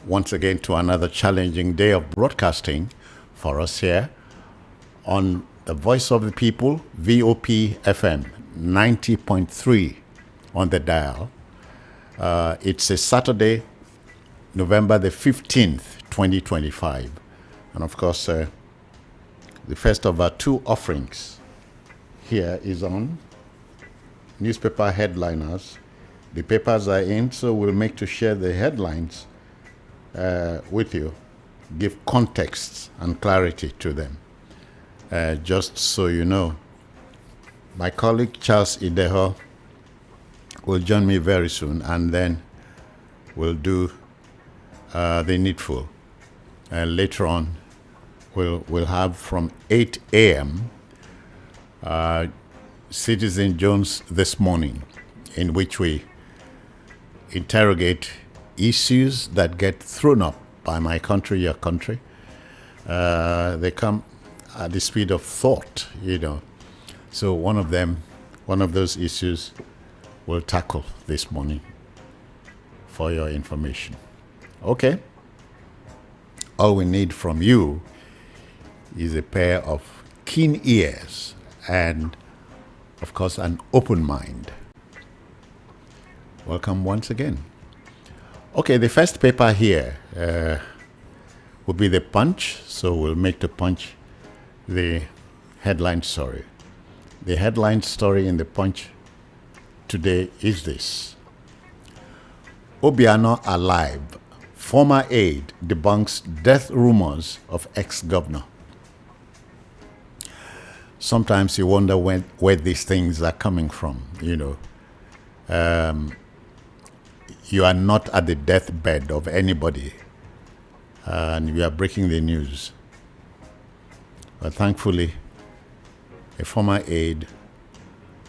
once again to another challenging day of broadcasting for us here on the Voice of the People, VOP FM 90.3 on the dial. It's a Saturday, November the 15th, 2025. And of course, the first of our two offerings here is on newspaper headliners. The papers are in, so we'll make to share the headlines with you, give context and clarity to them. Just so you know, my colleague Charles Ideho will join me very soon, and then we'll do the needful. Later on, we'll have from 8 a.m. Citizen Jones This Morning, in which we interrogate issues that get thrown up by my country, your country. They come at the speed of thought, you know. So one of those issues we'll tackle this morning for your information. Okay? All we need from you is a pair of keen ears and, of course, an open mind. Welcome once again. Okay, the first paper here will be the Punch, so we'll make the Punch the headline story. The headline story in the Punch today is this: Obiano alive, former aide debunks death rumors of ex-governor. Sometimes you wonder where these things are coming from, you know. You are not at the deathbed of anybody, and you are breaking the news. But thankfully, a former aide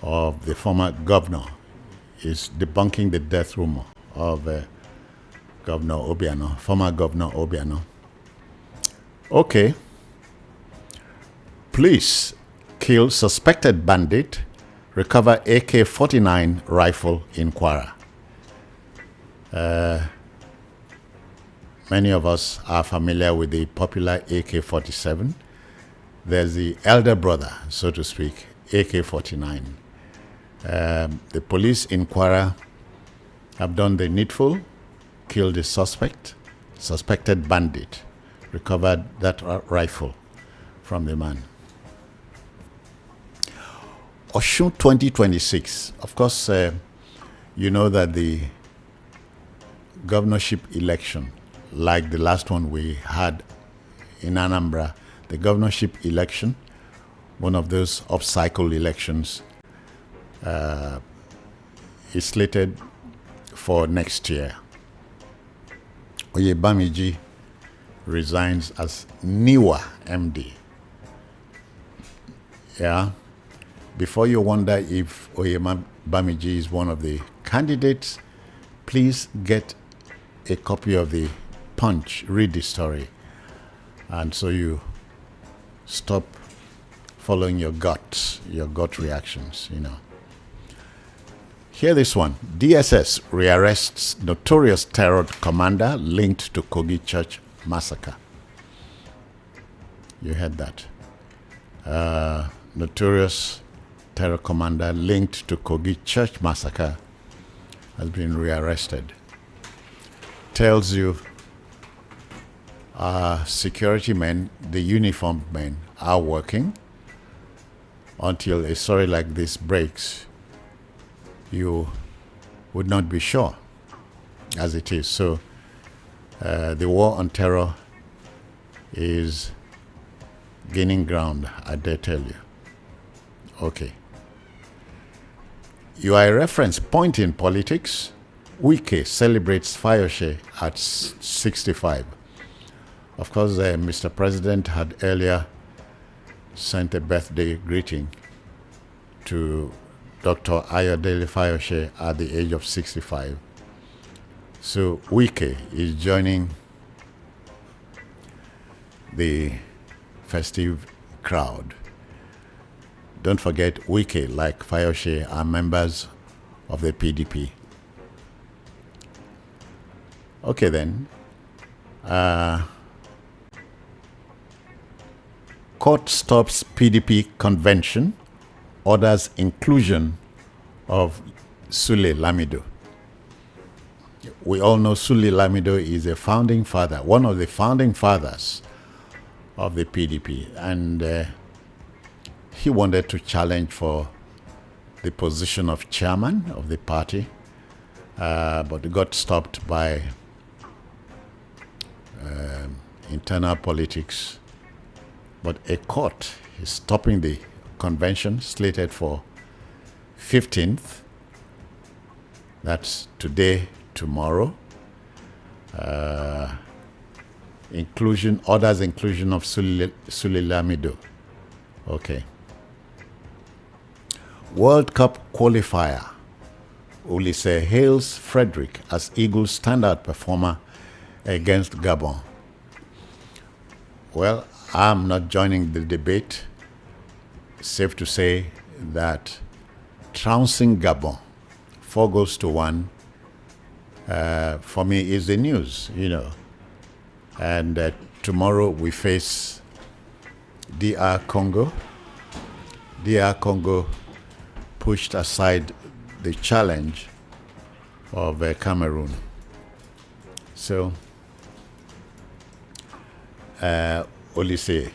of the former governor is debunking the death rumor of Governor Obiano, former Governor Obiano. Okay. Police kill suspected bandit, recover AK-49 rifle in Kwara. Many of us are familiar with the popular AK-47. There's the elder brother, so to speak, AK-49. The police in Kwara have done the needful, killed the suspected bandit, recovered that rifle from the man. Osun 2026. Of course, you know that the governorship election, like the last one we had in Anambra, the governorship election, one of those off-cycle elections, is slated for next year. Oyebamiji resigns as NIWA MD. Yeah. Before you wonder if Oyebamiji is one of the candidates, please get a copy of the Punch, read the story, and so you stop following your gut reactions, you know. Hear this one. DSS rearrests notorious terror commander linked to Kogi Church massacre. You heard that. Notorious terror commander linked to Kogi Church massacre has been rearrested. Tells you security men, the uniformed men, are working until a story like this breaks. You would not be sure, as it is. So the war on terror is gaining ground, I dare tell you. Okay. You are a reference point in politics. Wike celebrates Fayose at 65. Of course, Mr. President had earlier sent a birthday greeting to Dr. Ayodele Fayose at the age of 65. So Wike is joining the festive crowd. Don't forget, Wike, like Fayose, are members of the PDP. Okay then, Court stops PDP convention, orders inclusion of Sule Lamido. We all know Sule Lamido is a founding father, one of the founding fathers of the PDP, and he wanted to challenge for the position of chairman of the party, but got stopped by internal politics. But a court is stopping the convention slated for 15th. That's today, tomorrow. Orders inclusion of Sule Lamido. Okay. World Cup qualifier. Ulisse hails Frederick as Eagles' standout performer against Gabon. Well, I'm not joining the debate. Safe to say that trouncing Gabon, 4-1, for me is the news, And tomorrow we face DR Congo. DR Congo pushed aside the challenge of Cameroon. So, Ulisse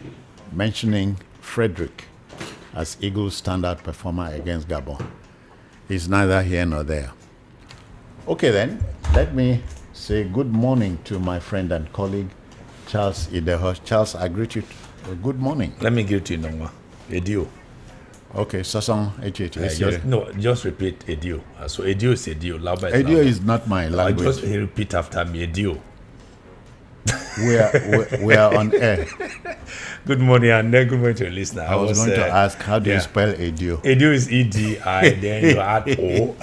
mentioning Frederick as Eagles' standout performer against Gabon is neither here nor there. Okay then, let me say good morning to my friend and colleague, Charles Ideho. Charles, I greet you. Good morning. Let me greet you, Nongwa. Edio. Okay, Sasson, just repeat Edio. So Edio is Edio. Edio is not my language. Just repeat after me, Edio. We are on air. Good morning, and then good morning to your listener. I was going to ask, how do you spell Edio? Edio is E-D-I, then you add O.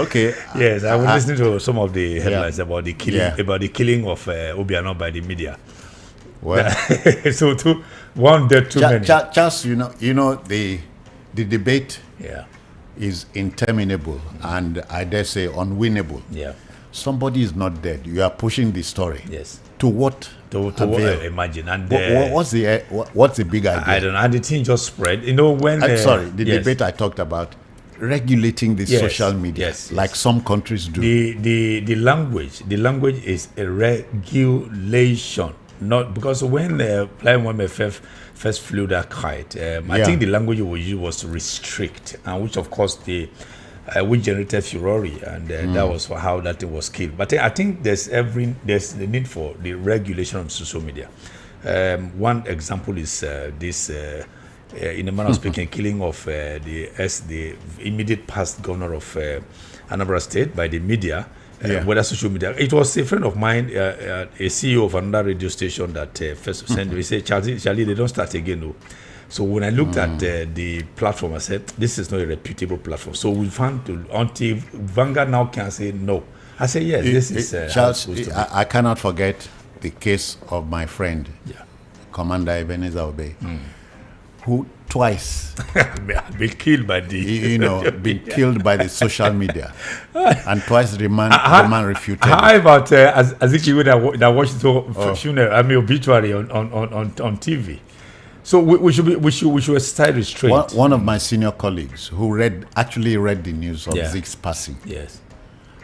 Okay. Yes, I was listening to some of the headlines about the killing of Obiano by the media. Well, so one dead too many. Just the debate is interminable and I dare say unwinnable. Yeah. Somebody is not dead. You are pushing the story. Yes. To what? To what I imagine. And what's the big idea? I don't know. And the thing just spread. When the debate I talked about regulating the social media, like some countries do. The language is a regulation. Not because when Flying Women first flew that kite, I think the language we used was to restrict, and which of course which generated furore, and that was for how that thing was killed. But I think there's the need for the regulation of social media. One example is this, in a manner of speaking, killing of the immediate past governor of Anambra State by the media. Whether social media. It was a friend of mine, a CEO of another radio station that first sent me, say, Charlie, they don't start again. No. So when I looked at the platform, I said, this is not a reputable platform. So we found until Vanguard now can say no. I say, yes, this is Charles, I cannot forget the case of my friend, Commander Ebenezer Obey, who twice been killed by killed by the social media, and twice the man refuted. How about Azikiwe that watched the funeral, obituary on TV? So we should stay restrained. One of my senior colleagues who actually read the news of Zeke's passing,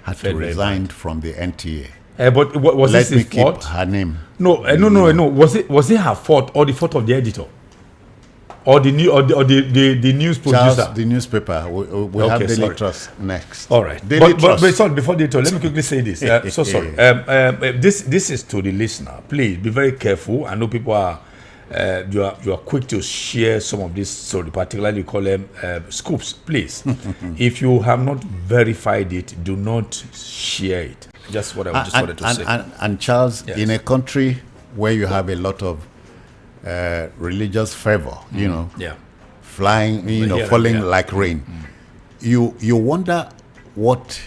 had to resign from the NTA. But was Let me his fault? Keep her name. No. Was it her fault or the fault of the editor? Or the news producer? Charles, the newspaper. We have Daily Trust next. All right. But sorry, before Daily Trust, let me quickly say this. So sorry. This is to the listener. Please be very careful. I know people are you are quick to share some of this story, particularly you call them scoops. Please, if you have not verified it, do not share it. Just what I just wanted to say. And Charles, in a country where you have a lot of religious fervor, flying, falling like rain, you wonder what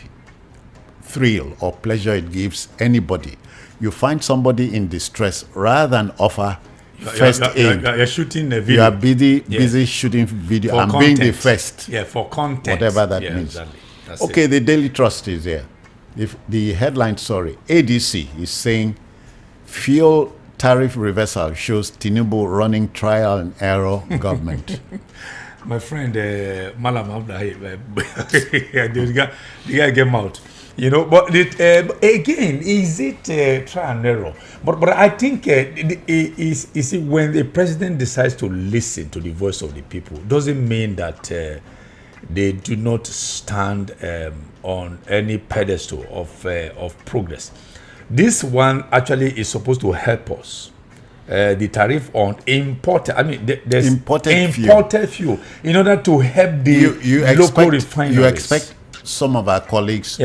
thrill or pleasure it gives anybody. You find somebody in distress, rather than offer first aid. You're shooting a video. You are busy shooting video for and content. being the first. Yeah, for content. Whatever that means. Exactly. Okay, the Daily Trust is here. If the headline, sorry, ADC is saying fuel tariff reversal shows Tinubu running trial and error government. My friend Malam Abdai, the guy came out. You know, but again, is it trial and error? But I think is it when the president decides to listen to the voice of the people, doesn't mean that they do not stand on any pedestal of progress. This one actually is supposed to help us. The tariff on imported, I mean, there's imported fuel in order to help the local refineries. You expect some of our colleagues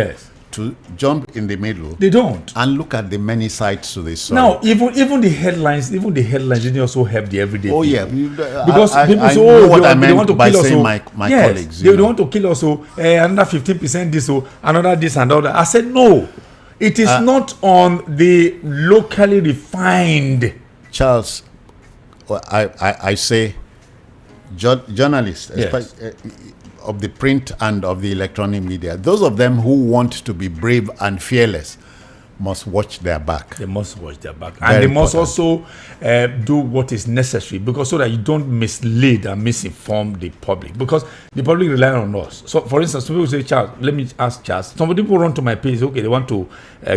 to jump in the middle. They don't. And look at the many sides to this story. Now, even the headlines didn't also help the everyday people. Oh yeah, because people say, they want to kill us. My colleagues, they want to kill us. Another 15% this, another this and all that. I said no. It is not on the locally refined. Charles, I say, journalists, of the print and of the electronic media, those of them who want to be brave and fearless must watch their back. They must watch their back. And they must also do what is necessary, because so that you don't mislead and misinform the public, because the public rely on us. So, for instance, some people say, Charles, let me ask Charles. Some people run to my page, okay, they want to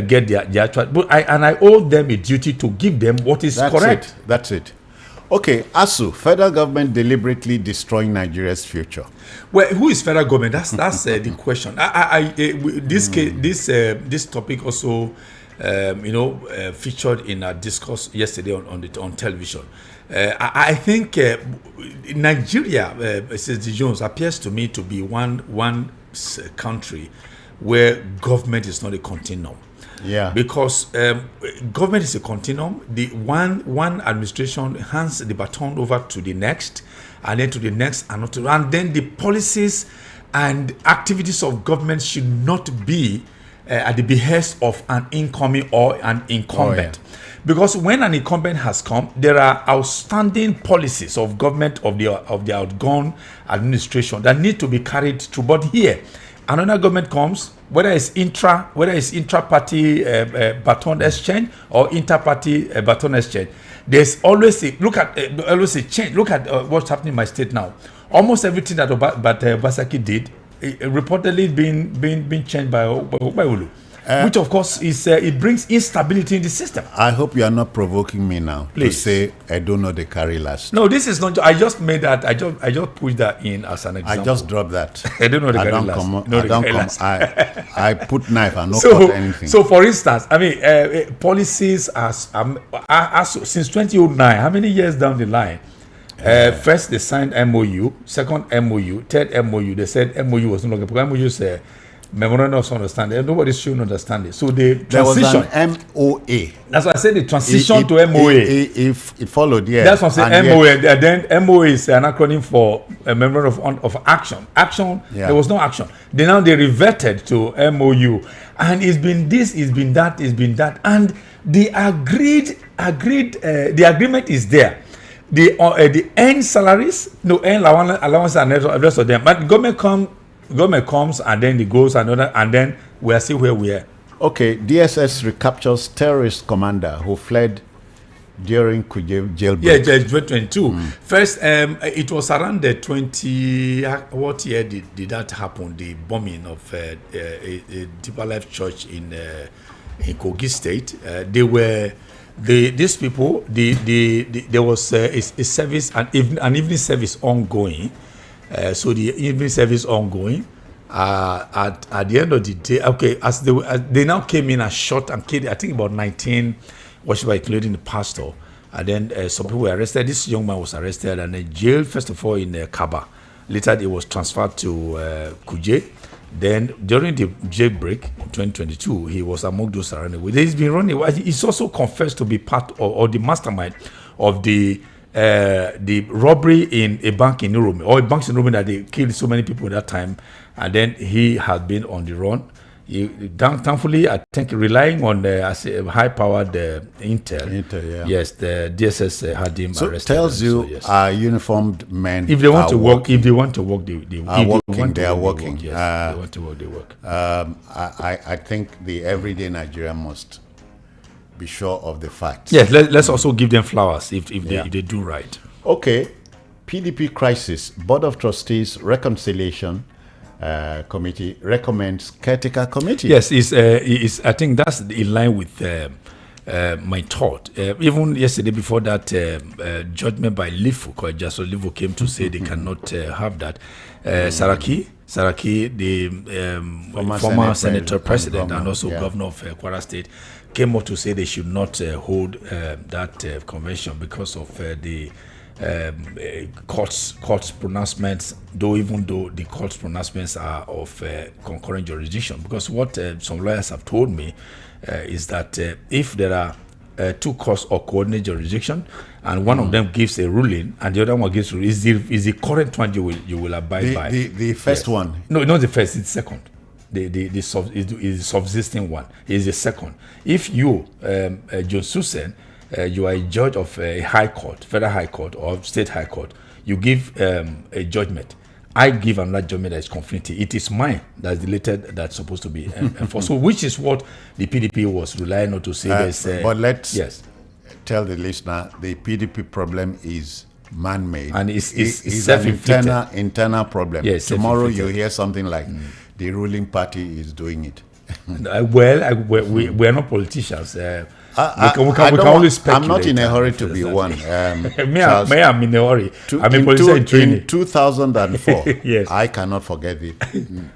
get their actual, but I owe them a duty to give them what is correct. That's it. Okay, ASU, federal government deliberately destroying Nigeria's future. Well, who is federal government? That's the question. This topic also, featured in our discourse yesterday on television. I think Nigeria, Mrs. Jones, appears to me to be one country where government is not a continuum. Yeah. Because government is a continuum. The one administration hands the baton over to the next, and then to the next, and then the policies and activities of government should not be at the behest of an incoming or an incumbent. Oh, yeah. Because when an incumbent has come, there are outstanding policies of government of the outgone administration that need to be carried through. But here, another government comes, whether it's intra-party baton exchange or inter-party baton exchange, there's always a change. Look at what's happening in my state now. Almost everything that Obasaki did, reportedly being changed by Ulu, which of course is it brings instability in the system. I hope you are not provoking me now. Please. To say I don't know the carry last. No, this is not. I just made that. I just pushed that in as an example. I just dropped that. I don't know the carry last. I put knife and not cut anything. So, for instance, I mean, policies as since 2009. How many years down the line? First, they signed MOU. Second, MOU. Third, MOU. They said MOU was no longer because MOU said memorandum of understanding. Nobody should understand it. So the transition. There was an MOA. That's why I said the transition to MOA. If it followed, yeah. That's what I'm saying. MOA. Then MOA is an acronym for a memorandum of action. Action. Yeah. There was no action. Then they reverted to MOU, and it's been this, it's been that, and the agreement is there. The end salaries, end allowance and the rest of them. But government comes and then it goes and then we are still where we are. Okay, DSS recaptures terrorist commander who fled during Kuje jailbreak. Yeah, 2022. First, it was around the 20. What year did that happen? The bombing of a Deeper Life Church in Kogi State. These people. There was a service, an evening service ongoing. So the evening service ongoing. At the end of the day, okay, as they now came in and shot and killed, I think about 19 worshippers, including the pastor. And then some people were arrested. This young man was arrested and then jailed, first of all, in Kaba. Later, he was transferred to Kuje. Then, during the jailbreak in 2022, he was among those surrounding with. He's been running. He's also confessed to be part or the mastermind of the robbery in a bank in Nairobi, or a bank in Nairobi that they killed so many people at that time. And then he had been on the run. Thankfully, I think relying on as a high-powered Intel, yes, the DSS had him arrested. So tells you, yes. Uniformed men. If they want to work, working. If they want to work, they are working. They are working. Yes, they want to work, they work. I think the everyday Nigerian must be sure of the facts. Yes, let's also give them flowers if they do right. Okay, PDP crisis. Board of Trustees reconciliation committee recommends caretaker committee. Yes, I think that's in line with my thought. Even yesterday, before that judgment by Lifu, Justice Lifu came to say they cannot have that. Saraki, the former senator president and also governor of Kwara State, came up to say they should not hold that convention because of the court's pronouncements, even though the court's pronouncements are of concurrent jurisdiction. Because what some lawyers have told me is that if there are two courts or coordinate jurisdiction, and one of them gives a ruling and the other one gives a ruling, is the current one you will abide by. The first one? No, not the first. It's the second. The subsisting one is the second. If you, John Susan, you are a judge of a high court, federal high court or state high court, you give a judgment. I give another judgment that is conflicting. It is mine that's deleted, that's supposed to be enforced. So, which is what the PDP was relying on to say. But let's tell the listener the PDP problem is man-made, and it's an internal problem. Yes, tomorrow you hear something like the ruling party is doing it. We're not politicians. We can only speculate. I'm not in a hurry to be one. I'm in a hurry. I'm a politician in training. In 2004, yes. I cannot forget it.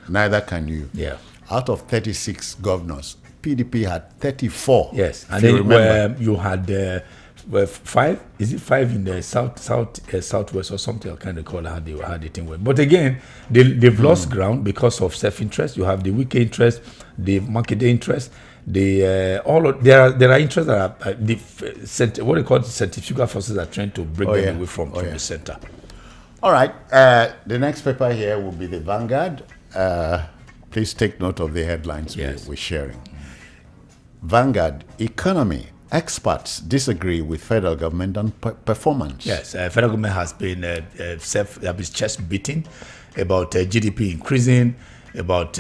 Neither can you. Yeah. Out of 36 governors, PDP had 34. Yes, and then you had 5. Is it 5 in the southwest or something? I can't recall how they had the thing. But again, they've lost ground because of self-interest. You have the Wike interest, the market interest. There are interests that are what they call centrifugal forces are trying to bring them away from the center. All right. The next paper here will be the Vanguard. Please take note of the headlines we're sharing. Vanguard, economy. Experts disagree with federal government on performance. Yes, federal government has been chest beating about GDP increasing, about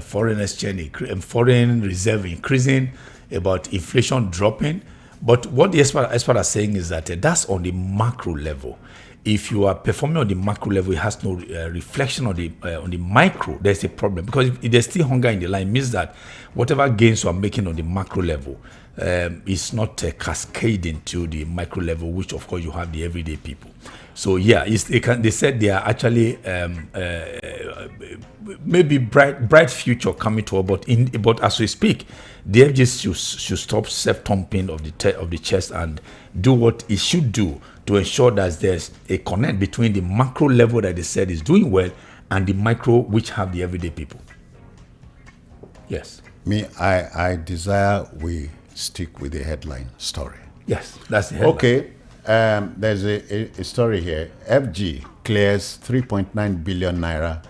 foreign exchange, foreign reserve increasing, about inflation dropping. But what the experts are saying is that that's on the macro level. If you are performing on the macro level, it has no reflection on the micro. There's a problem, because if there's still hunger in the line, it means that whatever gains you are making on the macro level is not cascading to the micro level, which of course you have the everyday people. So they said they are actually maybe bright future coming to, but as we speak, the FGC should stop self-thumping of the chest and do what it should do to ensure that there's a connect between the macro level that they said is doing well and the micro, which have the everyday people. Yes. I desire we stick with the headline story. Yes, that's the headline. Okay. There's a story here. FG clears 3.9 billion naira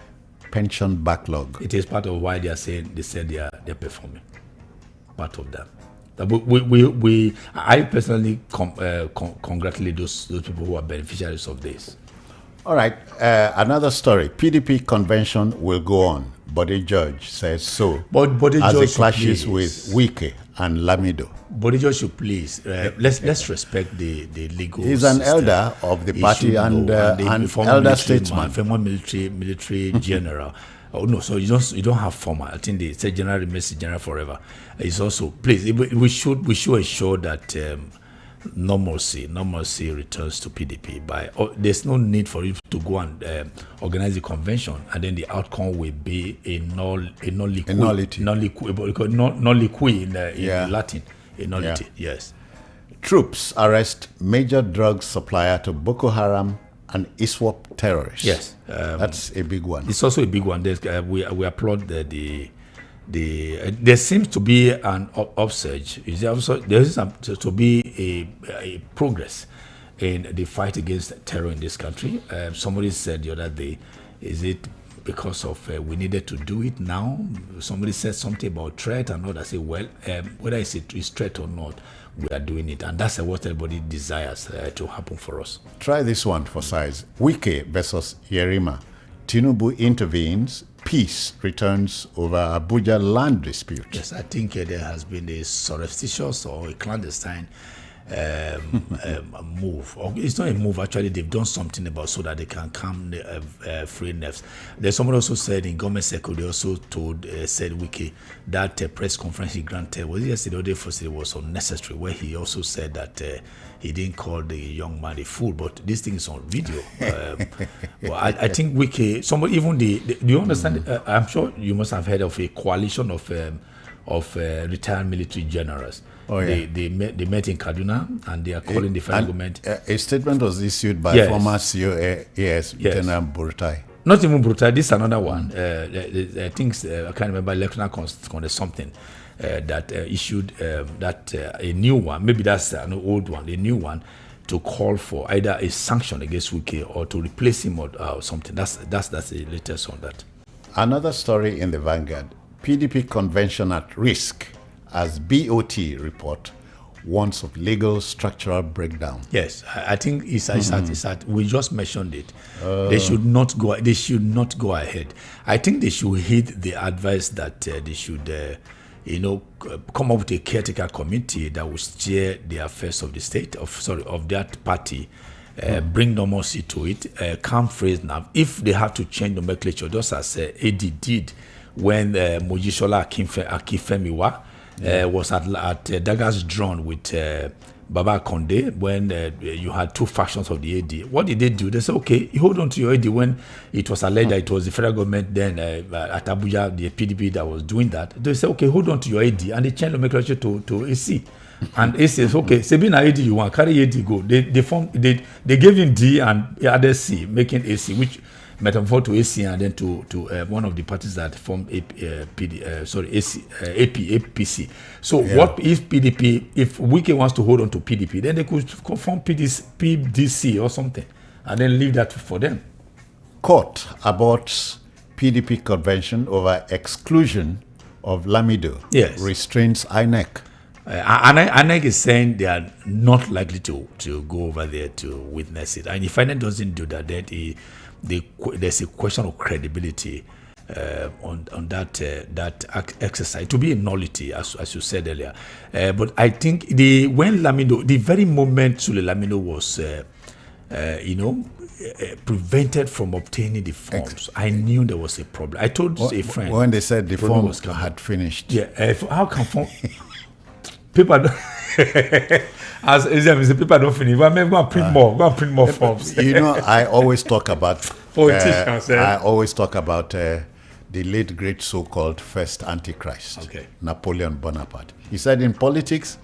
pension backlog. It is part of why they said they're performing. Part of that. I personally congratulate those people who are beneficiaries of this. All right. Another story. PDP convention will go on, but a judge says so. But as it clashes with Wike and Lamido. But the judge should please let's respect the legal. He's an elder of the party and an elder statesman, former military general. Oh no, so you don't have former. I think they say general remains general forever. It's also, please, we should ensure that normalcy returns to PDP. There's no need for you to go and organize a convention and then the outcome will be a nullity in Latin. A nullity, yes. Troops arrest major drug supplier to Boko Haram and ISWAP terrorists. Yes, that's a big one. It's also a big one. We applaud there seems to be an upsurge. There is to be a progress in the fight against terror in this country. Somebody said the other day, is it because of we needed to do it now. Somebody said something about threat, and others say, well, whether it's threat or not, we are doing it, and that's what everybody desires to happen for us. Try this one for size. Wike versus Yerima. Tinubu intervenes. Peace returns over Abuja land dispute. Yes, I think there has been a surreptitious or a clandestine move. Or it's not a move, actually. They've done something about so that they can calm the free nerves. There's someone also said in government circle, they also said Wike that press conference he granted was yesterday or day first, it was unnecessary, where he also said that he didn't call the young man a fool, but this thing is on video. Well, I think Wike, somebody, even do you understand? I'm sure you must have heard of a coalition of retired military generals. Oh, yeah. They met in Kaduna, and they are calling the federal government. A statement was issued by former COAS, Lieutenant Burtai. Not even Burtai, this is another one. I think, I can't remember, Lieutenant Conde something, that issued a new one, maybe that's an old one, a new one, to call for either a sanction against Wike or to replace him or something. That's the latest on that. Another story in the Vanguard. PDP convention at risk as BOT report warns of legal structural breakdown. Yes, I think it's at, we just mentioned it. They should not go ahead. I think they should heed the advice that they should come up with a caretaker committee that will steer the affairs of the state, of that party, bring normalcy to it, calm phrase now. If they have to change nomenclature, just as AD did when Mojisola Akifemiwa was at Daggers drawn with Baba Conde, when you had two factions of the AD. What did they do? They said, okay, you hold on to your AD when it was alleged that it was the federal government then at Abuja, the PDP that was doing that. They said, okay, hold on to your AD, and they changed nomenclature to AC. And AC says, okay, Sabina AD you want, carry AD go. They gave him D and added C, making AC, which metamorphosed to AC and then to one of the parties that formed APC. So what if PDP, if Wike wants to hold on to PDP, then they could form PDC or something and then leave that for them. Court aborts PDP convention over exclusion of Lamido. Yes. Restrains INEC. INEC is saying they are not likely to go over there to witness it. And if INEC doesn't do that, then there's a question of credibility on that exercise to be a nullity, as you said earlier. But I think when Lamido, the very moment Sule Lamido was prevented from obtaining the forms, I knew there was a problem. I told a friend when they said the forms had finished. Yeah, how can form people don't as the people don't finish? Well, maybe go and print more. Go and print more forms. I always talk about politicians. I always talk about the late great so-called first Antichrist, Napoleon Bonaparte. He said, in politics,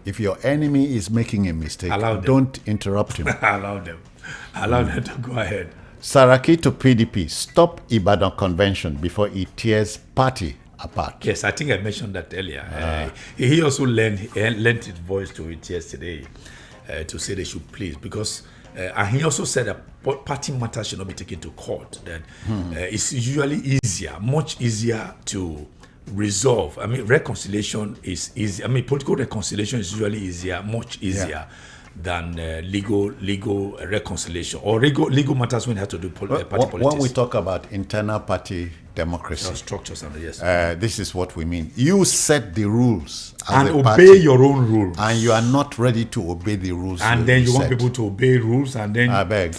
if your enemy is making a mistake, don't interrupt him. Allow them to go ahead. Saraki to PDP, stop Ibadan convention before it tears party apart. Yes, I think I mentioned that earlier. He also lent his voice to it yesterday to say they should please, because and he also said that party matters should not be taken to court. That it's usually much easier to resolve. I mean, reconciliation is easy. I mean, political reconciliation is usually much easier than legal reconciliation or legal matters when it has to do party politics. When we talk about internal party democracy, structures, and this is what we mean. You set the rules and obey your own rules, and you are not ready to obey the rules. And then you want people to obey rules, and then I beg.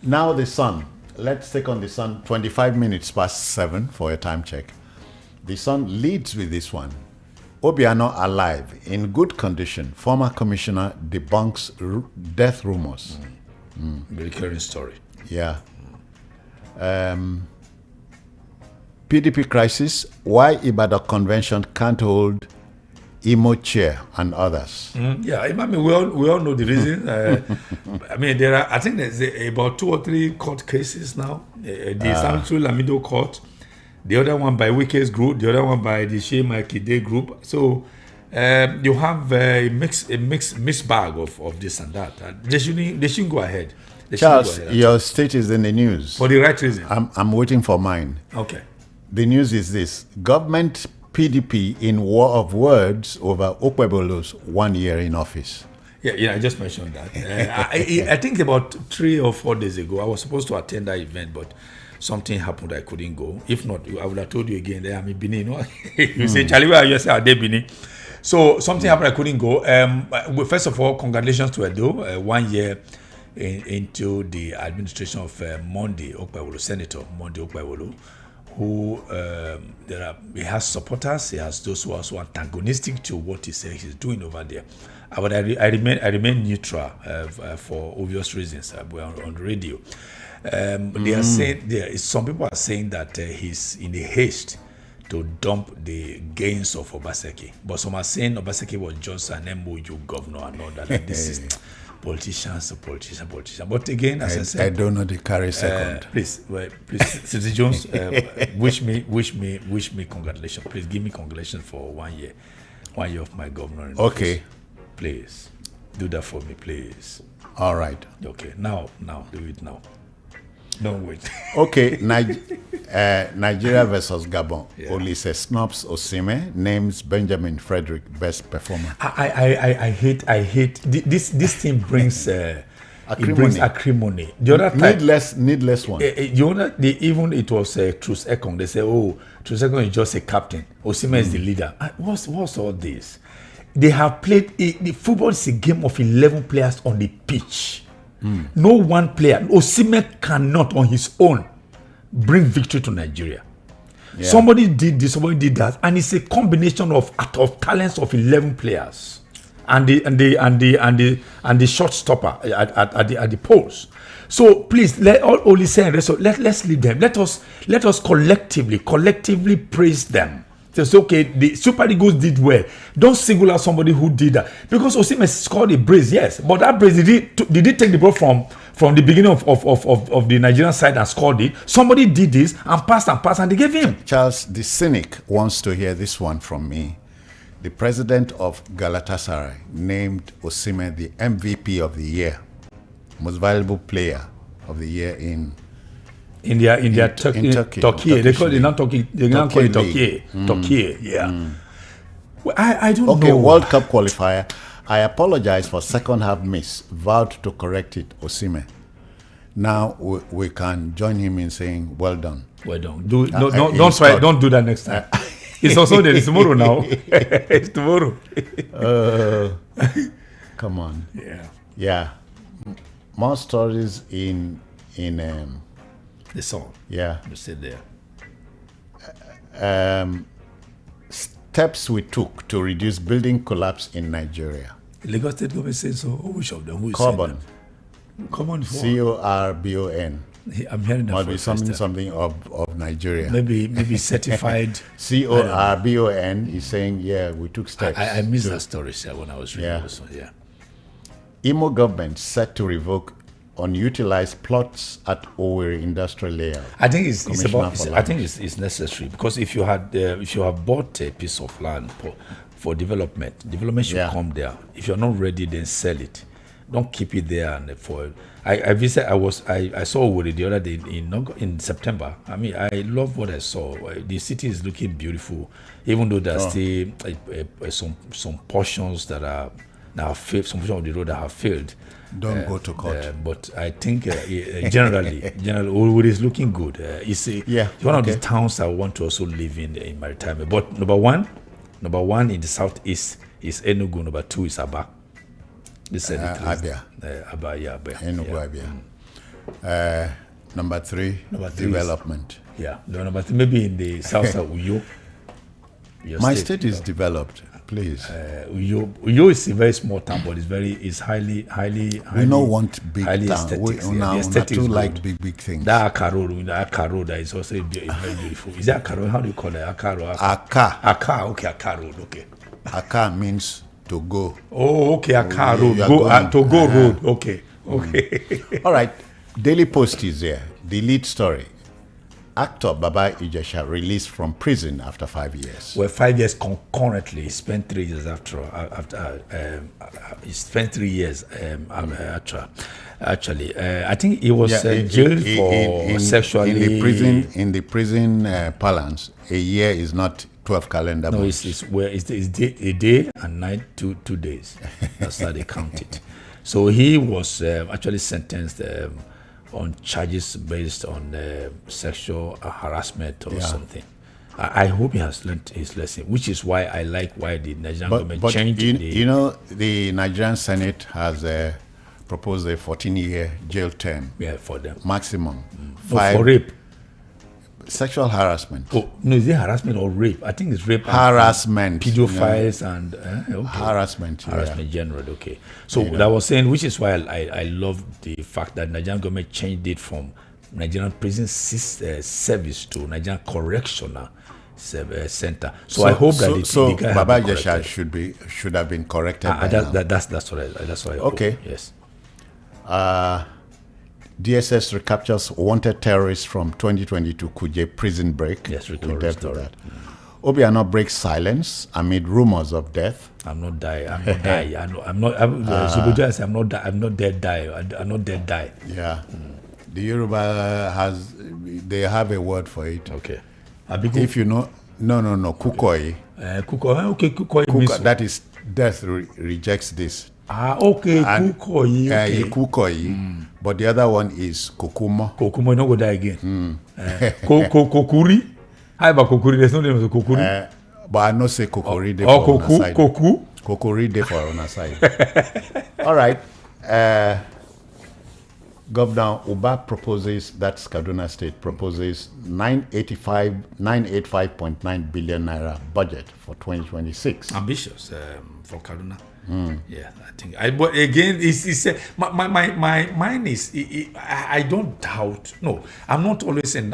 Now the Sun. Let's take on the Sun. 25 minutes past 7 for a time check. The Sun leads with this one. Obiano alive, in good condition. Former commissioner debunks death rumors. Recurring story. Yeah. PDP crisis. Why Ibadan convention can't hold Imo chair and others. Yeah, I mean, we all know the reason. I mean, there's about 2 or 3 court cases now. The Samsul Lamido court, the other one by Wike's group, the other one by the Shema Kide group. So you have a mixed bag of this and that. And they shouldn't go ahead. Charles, your state is in the news. For the right reason. I'm waiting for mine. Okay. The news is this. Government PDP in war of words over Okpebolo's 1 year in office. Yeah, I just mentioned that. I think about 3 or 4 days ago, I was supposed to attend that event, but something happened, I couldn't go. If not, I would have told you again that I'm in Benin. You say, Charlie, where are you? I say, Benin. So something happened, I couldn't go. Well, first of all, congratulations to Edo, 1 year into the administration of Monday Okpebolo, Senator Monday Okpebolo, who he has supporters, he has those who are also antagonistic to what he says he's doing over there. But I remain neutral for obvious reasons. We're on the radio. They are saying some people are saying that he's in a haste to dump the gains of Obaseki, but some are saying Obaseki was just an MOU governor and all that. Like this is politicians. But again, as I said, I don't know the carry second. Please, City Jones, wish me congratulations. Please give me congratulations for 1 year of my governor. Okay. Please do that for me, please. All right. Okay. Now, do it now. Don't wait. Okay. Nigeria versus Gabon. Yeah. Olise snubs Osimhen, names Benjamin Frederick best performer. I hate this thing brings acrimony. It brings acrimony. The other time, needless one. Even it was Truth Ekong. They say, oh, Truth Ekong is just a captain. Osimhen is the leader. What's all this? They have played the football is a game of 11 players on the pitch. No one player, Osimhen cannot on his own bring victory to Nigeria. Yeah. Somebody did this, somebody did that, and it's a combination of talents of 11 players and the short stopper at the post. So please let only say let's leave them. Let us collectively praise them. So it's okay, the Super Eagles did well. Don't single out somebody who did that. Because Osimhen scored a brace, yes. But that brace, did he take the ball from the beginning of the Nigerian side and scored it? Somebody did this and passed and they gave him. Charles, the cynic wants to hear this one from me. The president of Galatasaray named Osimhen the MVP of the year. Most valuable player of the year in Turkey. They call it not Turkey. They now call it Turkey. Turkey, yeah. Well, I don't know. Okay, World Cup qualifier. I apologize for second half miss. Vowed to correct it, Osimhen. Now we can join him in saying, well done. Well done. Don't try. Don't do that next time. It's also there. It's tomorrow now. It's tomorrow. Come on. Yeah. Yeah. More stories in the song. Yeah. You said there. Steps we took to reduce building collapse in Nigeria. Lagos State government says so. Which of them? Who is Corbon. Corbon. CORBON. I'm hearing that. Might be something of Nigeria. Maybe certified. CORBON is saying, yeah, we took steps. I missed that story, sir, when I was reading. Yeah. Also, yeah. Imo government set to revoke unutilized plots at Owerri industrial layout. I think it's necessary, because if you have bought a piece of land for development should come there. If you're not ready, then sell it. Don't keep it there. And I saw Owerri the other day in September. I mean, I love what I saw. The city is looking beautiful, even though there's still some portions that are now failed, some portions of the road that have failed. Don't go to court. But I think generally, Owerri is looking good. It's one of the towns I want to also live in Maritime. But number one in the southeast is Enugu. Number 2 is Aba. Abia. Abia. Enugu, Abia. Number 3, development. Number 3, maybe in the south of Uyo. My state is developed. Please. Uyo is a very small town, but it's highly. We don't want big towns. We too like big things. That Aka Road, that is also very beautiful. Is that Aka Road? How do you call it? Aka. Okay, Aka Road. Okay. Aka means to go. Oh, okay, Aka Road. To go road. Okay. All right. Daily Post is here. The lead story. actor Baba Ijesha released from prison after 5 years. Well, 5 years concurrently. He spent 3 years he spent 3 years actually. I think he was jailed for sexually. In the prison parlance, a year is not 12 calendar months. It's a day and night, two days. That's how they count it. So he was actually sentenced on charges based on sexual harassment or something. I hope he has learned his lesson, which is why I like why the Nigerian government changed it. You know, the Nigerian Senate has proposed a 14-year jail term. Yeah, for them. Maximum. For rape. Sexual harassment. Oh, no, is it harassment or rape? I think it's rape. Harassment. Pedophiles and okay. Harassment. Harassment general, okay. So that was saying, which is why I love the fact that Nigerian government changed it from Nigerian prison service to Nigerian correctional center. So I hope that the guy Baba Ijesha should have been corrected. That's what I hope. Okay. Yes. DSS recaptures wanted terrorists from 2022 Kuje prison break. Yes, we dealt with that. Obiano breaks silence amid rumors of death. I'm not die. Zubuja says I'm not dead die. Yeah. The Yoruba they have a word for it. Okay. If you know, no, kukoi. Kukoi means that is death rejects this. Okay, kukoi. Okay. Kukoi. But the other one is kokumo. Kokumo no go die again. Kokuri. How about kokuri? There's no name of kokuri. But I know say kokori dey for on side. Kokori dey for on side. All right. Governor Uba proposes, that's Kaduna State, proposes 985.9 billion naira budget for 2026. Ambitious for Kaduna. Yeah, I think. But again, it's my mind is. I don't doubt. No, I'm not always saying.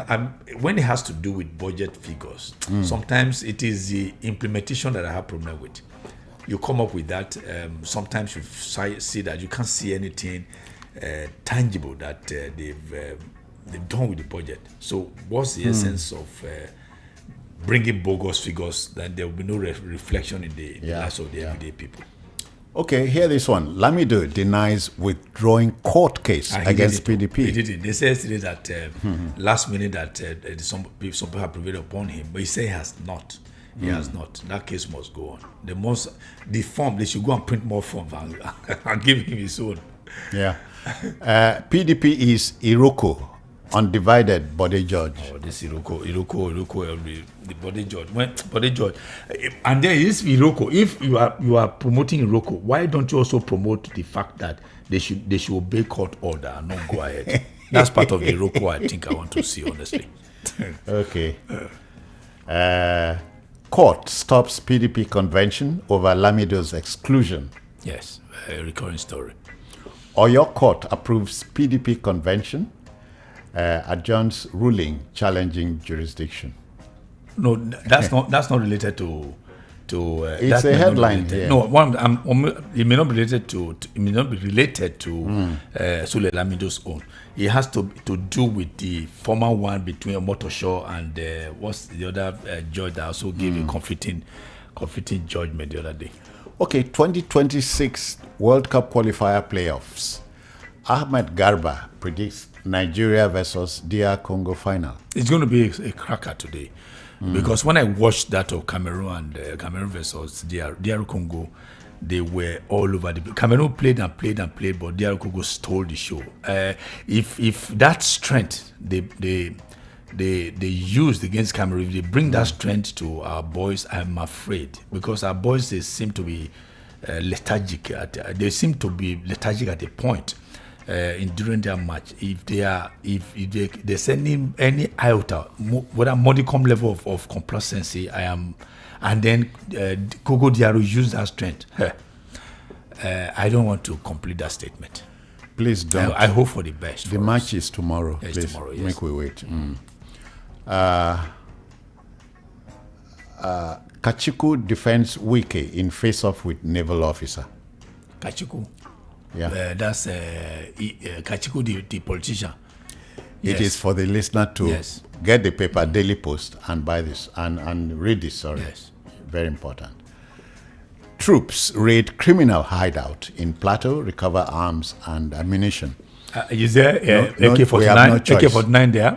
When it has to do with budget figures, sometimes it is the implementation that I have problem with. You come up with that. Sometimes you see that you can't see anything tangible that they've done with the budget. So, what's the essence of bringing bogus figures? That there will be no reflection in the lives of the everyday people. Okay, hear this one. Lamido denies withdrawing court case against PDP. He did. They said yesterday that last minute that some people have prevailed upon him, but he said he has not. He has not. That case must go on. The form, they should go and print more forms and give him his own. Yeah. PDP is Iroko, undivided body judge. Oh, this Iroko, the body judge. When body judge, and then is Iroko. If you are promoting Iroko, why don't you also promote the fact that they should obey court order and not go ahead? That's part of the Iroko I think I want to see, honestly. Okay. Court stops PDP convention over Lamido's exclusion. Yes, a recurring story. Oyo Court approves PDP convention, adjourns ruling challenging jurisdiction. No, that's not related to. It's a headline here. No, it may not be related to. It may not be related to Sule Lamido's own. It has to do with the former one between Omotosho and what's the other judge that also gave a conflicting judgment the other day. Okay, 2026 World Cup qualifier playoffs. Ahmed Garba predicts Nigeria versus DR Congo final. It's going to be a cracker today. Because when I watched that of Cameroon and Cameroon versus DR Congo, they were all over the place. Cameroon played, but DR Congo stole the show. If that strength they used against Cameroon, if they bring that strength to our boys, I'm afraid, because our boys, they seem to be lethargic. They seem to be lethargic at a point during their match. If they're sending any iota, whether modicum level of complacency, and then Congo DR use that strength. I don't want to complete that statement. Please don't. I hope for the best. The match is tomorrow. Yes, please tomorrow. Yes. Make we wait. Kachiku defends Wike in face-off with naval officer. Kachiku. Yeah. That's Kachiku, the politician. It is for the listener to Yes. get the paper Daily Post and buy this and read this. Sorry. Yes. Very important. Troops raid criminal hideout in Plateau, recover arms and ammunition. Is there No, we have AK-49? no choice. AK-49 there?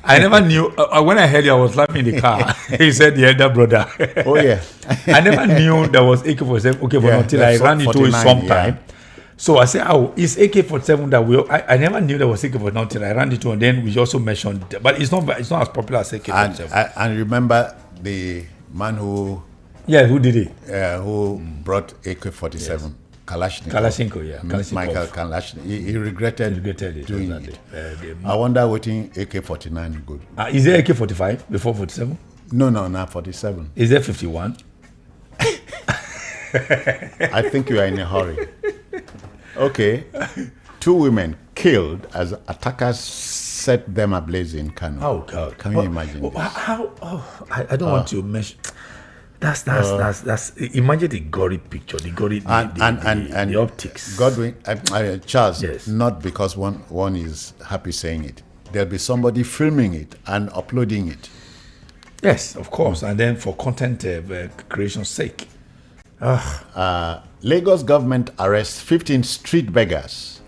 I never knew. When I heard it, I was laughing in the car. He said, the elder brother. Oh, yeah. I never knew there was AK-47. Okay, but Yeah, until I that's ran into it 49, sometime. yeah. So I said, oh, it's AK-47 that we. I never knew there was AK-47 until I ran into it. And then we also mentioned, but it's not as popular as AK-47. And remember the man who Who did it? who brought AK-47, Kalashnikov. Kalashnikov, yeah. Michael Kalashnikov. He regretted It. doing Exactly. it. I wonder what AK-49 good. Is there AK-45 before 47? No, not 47. Is there 51? I think you are in a hurry. Okay. 2 women killed as attackers set them ablaze in Kano. Oh God! Can you imagine this? How? I don't want to mention. That's. Imagine the gory picture, the gory, the optics. Godwin, Charles, Yes. not because one is happy saying it. There'll be somebody filming it and uploading it. Yes, of course, and then for content creation's sake. Lagos government arrests 15 street beggars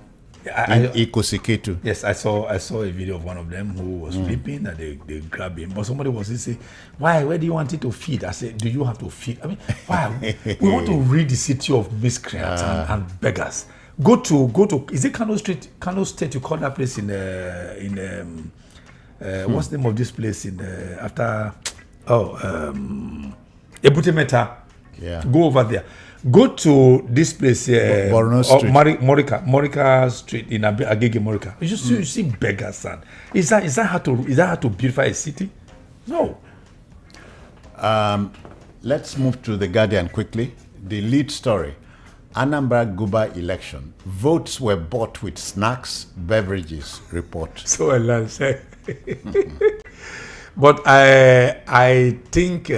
in I, Ikoseketu. yes, I saw a video of one of them who was sleeping and they grabbed him. But somebody was saying, "Why? Where do you want it to feed?" I said, "Do you have to feed? I mean, why? We want to rid the city of miscreants and beggars. Go to. Is it Kano Street? Kano State? You call that place what's the name of this place after? Ebute Metta. Yeah. Go over there. Go to this place here, Borno Street. Morika Street in Agege Morika. You see beggars, son. Is that how to beautify a city? No. Let's move to the Guardian quickly. The lead story: Anambra Guba election. Votes were bought with snacks, beverages. Report. So I say. But I think.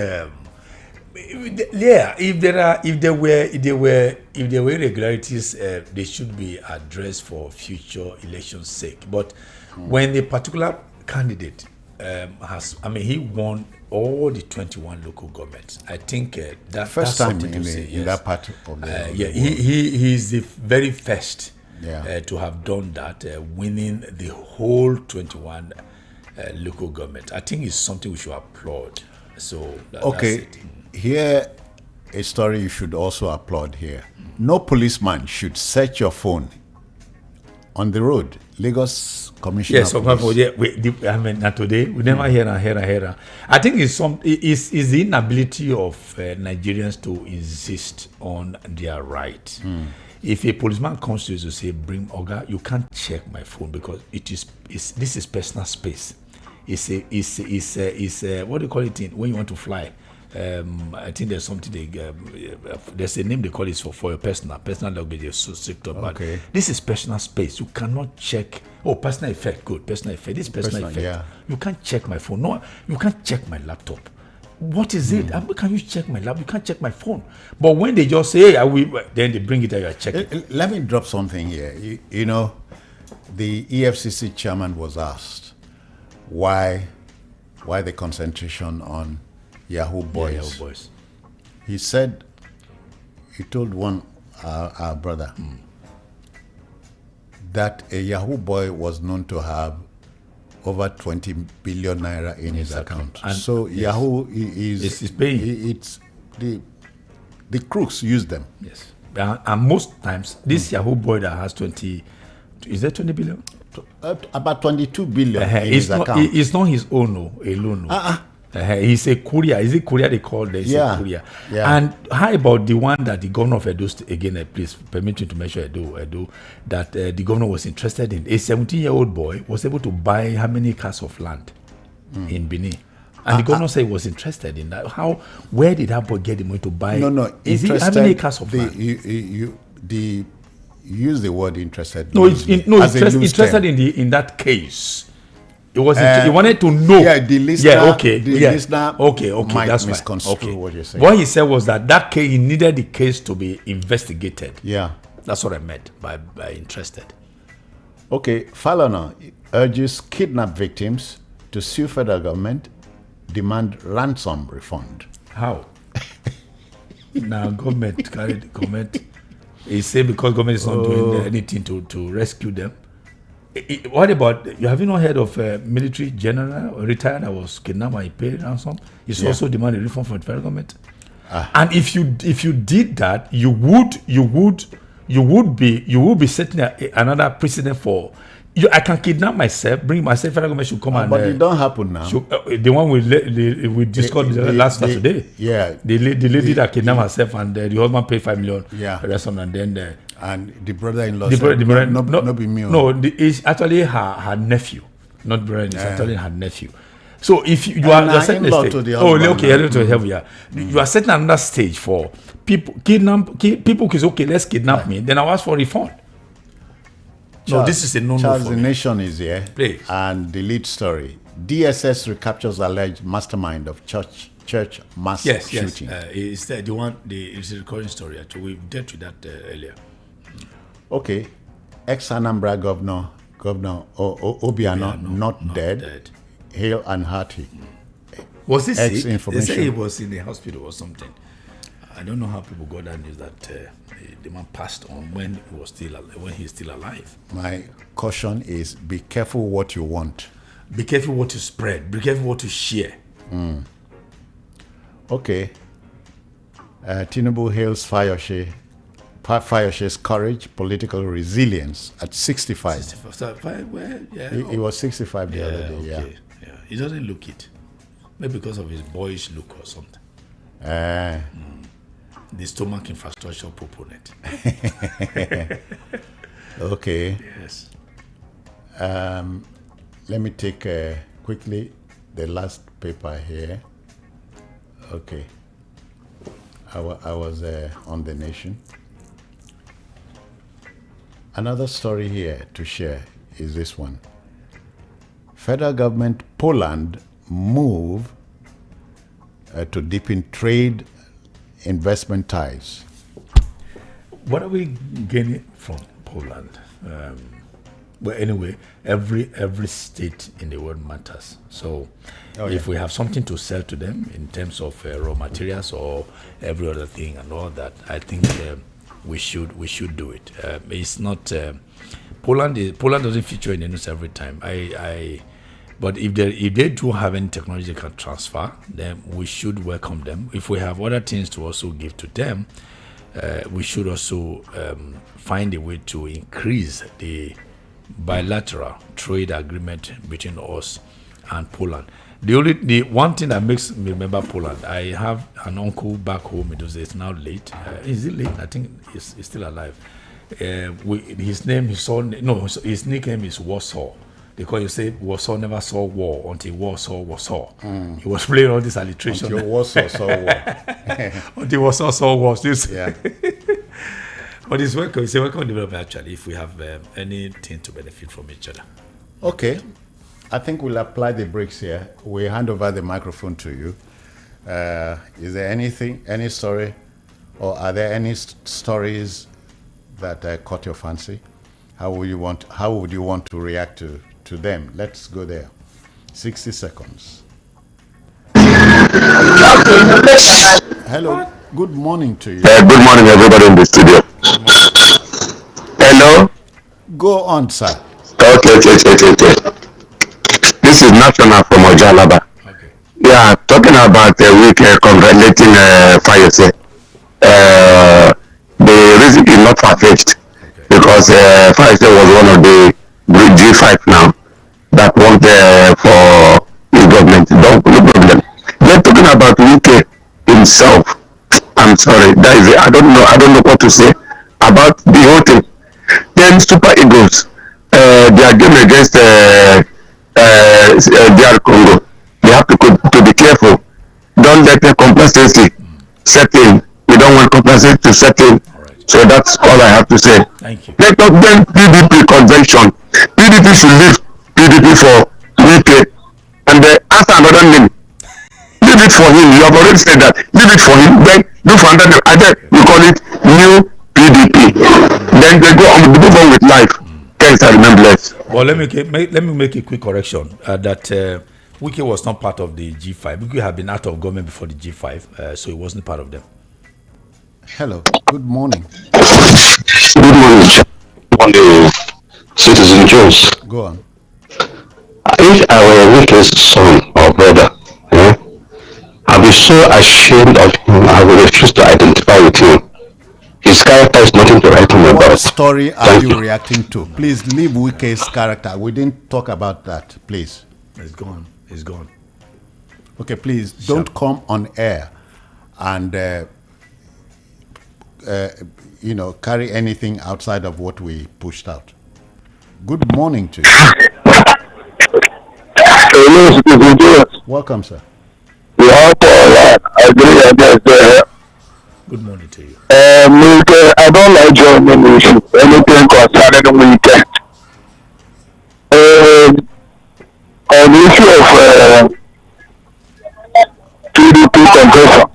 If there were irregularities, they should be addressed for future election's sake. But when the particular candidate he won all the 21 local governments. I think that first that's time something to say, in that part of the world. He is the very first Yeah. to have done that, winning the whole 21 local government. I think it's something we should applaud. So that's Okay, it. here a story you should also applaud here. No policeman should search your phone on the road. Lagos Commissioner. Yes, of Police. not today. We never hear. I think it's the inability of Nigerians to insist on their right. If a policeman comes to you to say, "Bring Oga," you can't check my phone because this is personal space. It's what do you call it when you want to fly? I think there's something there's a name they call it for your personal luggage. Is so strict about. Okay. This is personal space. You cannot check. Oh, personal effect. Good. Personal effect. This personal effect. yeah. You can't check my phone. No, you can't check my laptop. What is it? How can you check my laptop? You can't check my phone. But when they just say, "Hey, I will," then they bring it and you are checking. Let me drop something here. You know, the EFCC chairman was asked why the concentration on Yahoo boys. Yahoo boys. He said, he told our brother that a Yahoo boy was known to have over 20 billion naira in his account. And so yes. Yahoo is paying. It's the crooks use them. Yes. And most times, this Yahoo boy that has 20, is that 20 billion? About 22 billion in his It's account. it's not his own, alone. He's a courier. Is it courier they call this? Yeah. A courier. Yeah. And how about the one that the governor of Edo, again, please permit me to mention Edo, that the governor was interested in? A 17-year-old boy was able to buy how many acres of land in Benin? And the governor said he was interested in that. Where did that boy get the money to buy? No. Is it how many acres of land? You use the word interested. No, as a loose interested term. in that case. It wasn't. He wanted to know. Yeah, the listener. Yeah, okay. The listener. Okay. Might That's misconstrue fine. Okay. what you're saying. What he said was that case, he needed the case to be investigated. Yeah. That's what I meant by interested. Okay, Falana, urges kidnapped victims to sue federal government, demand ransom refund. How? Now government carried comment. He said because government is not doing anything to rescue them. What about you? Have you not heard of a military general retired that was kidnapped and he paid ransom? He's also demanded refund from the federal government. And if you did that, you would be setting another precedent for. I can kidnap myself, bring myself. Federal government should come and. But it don't happen now. The one we discussed last Saturday. Yeah. The lady that kidnapped herself and the husband paid 5 million. Yeah. Ransom and then. And the brother-in-law said, no, be me. No, it's actually her nephew, not brother. It's actually her nephew. So if you are setting a stage, you are setting another stage for people people is okay. Let's kidnap me. Then I'll ask for refund. Charles, no, this is a no-no Charles, for the me. Nation is here. Please. And the lead story: DSS recaptures alleged mastermind of church mass shooting. It's the one. It's a recurring story. Actually, we dealt with that earlier. Okay, ex-Anambra governor Obiano not dead. Hale and hearty. Was this ex-information? They say he was in the hospital or something. I don't know how people got that news that the man passed on when he's still alive. My caution is: be careful what you want. Be careful what you spread. Be careful what you share. Okay. Tinubu hails Fayoshe's courage, political resilience at 65. 65, well, yeah. He was 65 the other day. Okay. Yeah. He doesn't look it. Maybe because of his boyish look or something. The stomach infrastructure proponent. Okay. Yes. Let me take quickly the last paper here. Okay. I was on The Nation. Another story here to share is this one. Federal government Poland move to deepen trade investment ties. What are we gaining from Poland? Well, anyway, every state in the world matters. So, if we have something to sell to them in terms of raw materials or every other thing and all that, I think we should do it. It's not Poland doesn't feature in the news every time. But if they do have any technology they can transfer, then we should welcome them. If we have other things to also give to them, we should also find a way to increase the bilateral trade agreement between us and Poland. The one thing that makes me remember Poland, I have an uncle back home in those days. It's now late. Is it late? I think he's still alive. His nickname is Warsaw. Because you say Warsaw never saw war until Warsaw was saw. He was playing all this alliteration. Until Warsaw saw war. Until Warsaw saw war. Yeah. But it's welcome. It's a welcome development actually if we have anything to benefit from each other. Okay. I think we'll apply the brakes here. We hand over the microphone to you. Is there any story, or are there any stories that caught your fancy? How would you want to react to them? Let's go there. 60 seconds. Hello. Good morning to you. Good morning, everybody in the studio. Hello. Go on, sir. Okay. This is National from Ojalaba. Okay. Yeah, talking about Wike congratulating Fayose. The reason is not far-fetched because Fayose was one of the G5 now that want for the government. No problem. They're talking about Wike himself. I'm sorry, that is it. I don't know what to say about the whole thing. Then Super Eagles, their game against DR Congo, they have to be careful. Don't let the complacency set in. We don't want complacency to set in. Right. So that's all I have to say. Thank you. Let us then PDP convention. PDP should leave PDP for Wike and answer another name. Leave it for him. You have already said that. Leave it for him. Then look for another. We call it new PDP. Then they go on, move on with life. Can Thanks, I remain blessed. Well, let me make a quick correction that Wike was not part of the G5. Wike had been out of government before the G5, so he wasn't part of them. Hello. Good morning. Good morning, morning, Citizen Jones. Go on. If I were Wike's son or brother, I'd be so ashamed of him. I would refuse to identify with him. His character is nothing to write home about. What story are you reacting to? Please leave Wike's character. We didn't talk about that. Please. It's gone. It's gone. Okay, please don't come on air and carry anything outside of what we pushed out. Good morning to you. Hello, Citizen Jones. Welcome, sir. We have I agree against Good morning to you. I don't like joining anything concerning the weekend. On the issue of PDP convention,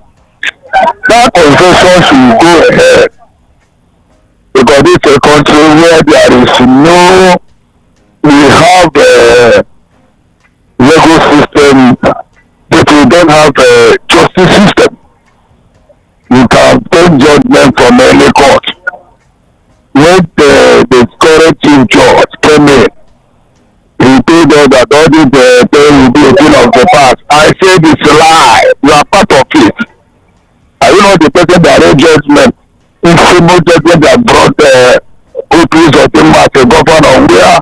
that convention should go ahead because it's a country where there is we have legal system, but we don't have a justice system. You can take judgment from any court. When the current chief judge came in, he told us that all these things will be a thing of the past. I said it's a lie. You are part of it. Are you not the person that read judgment? In single judgment that brought Opus of him as a governor, where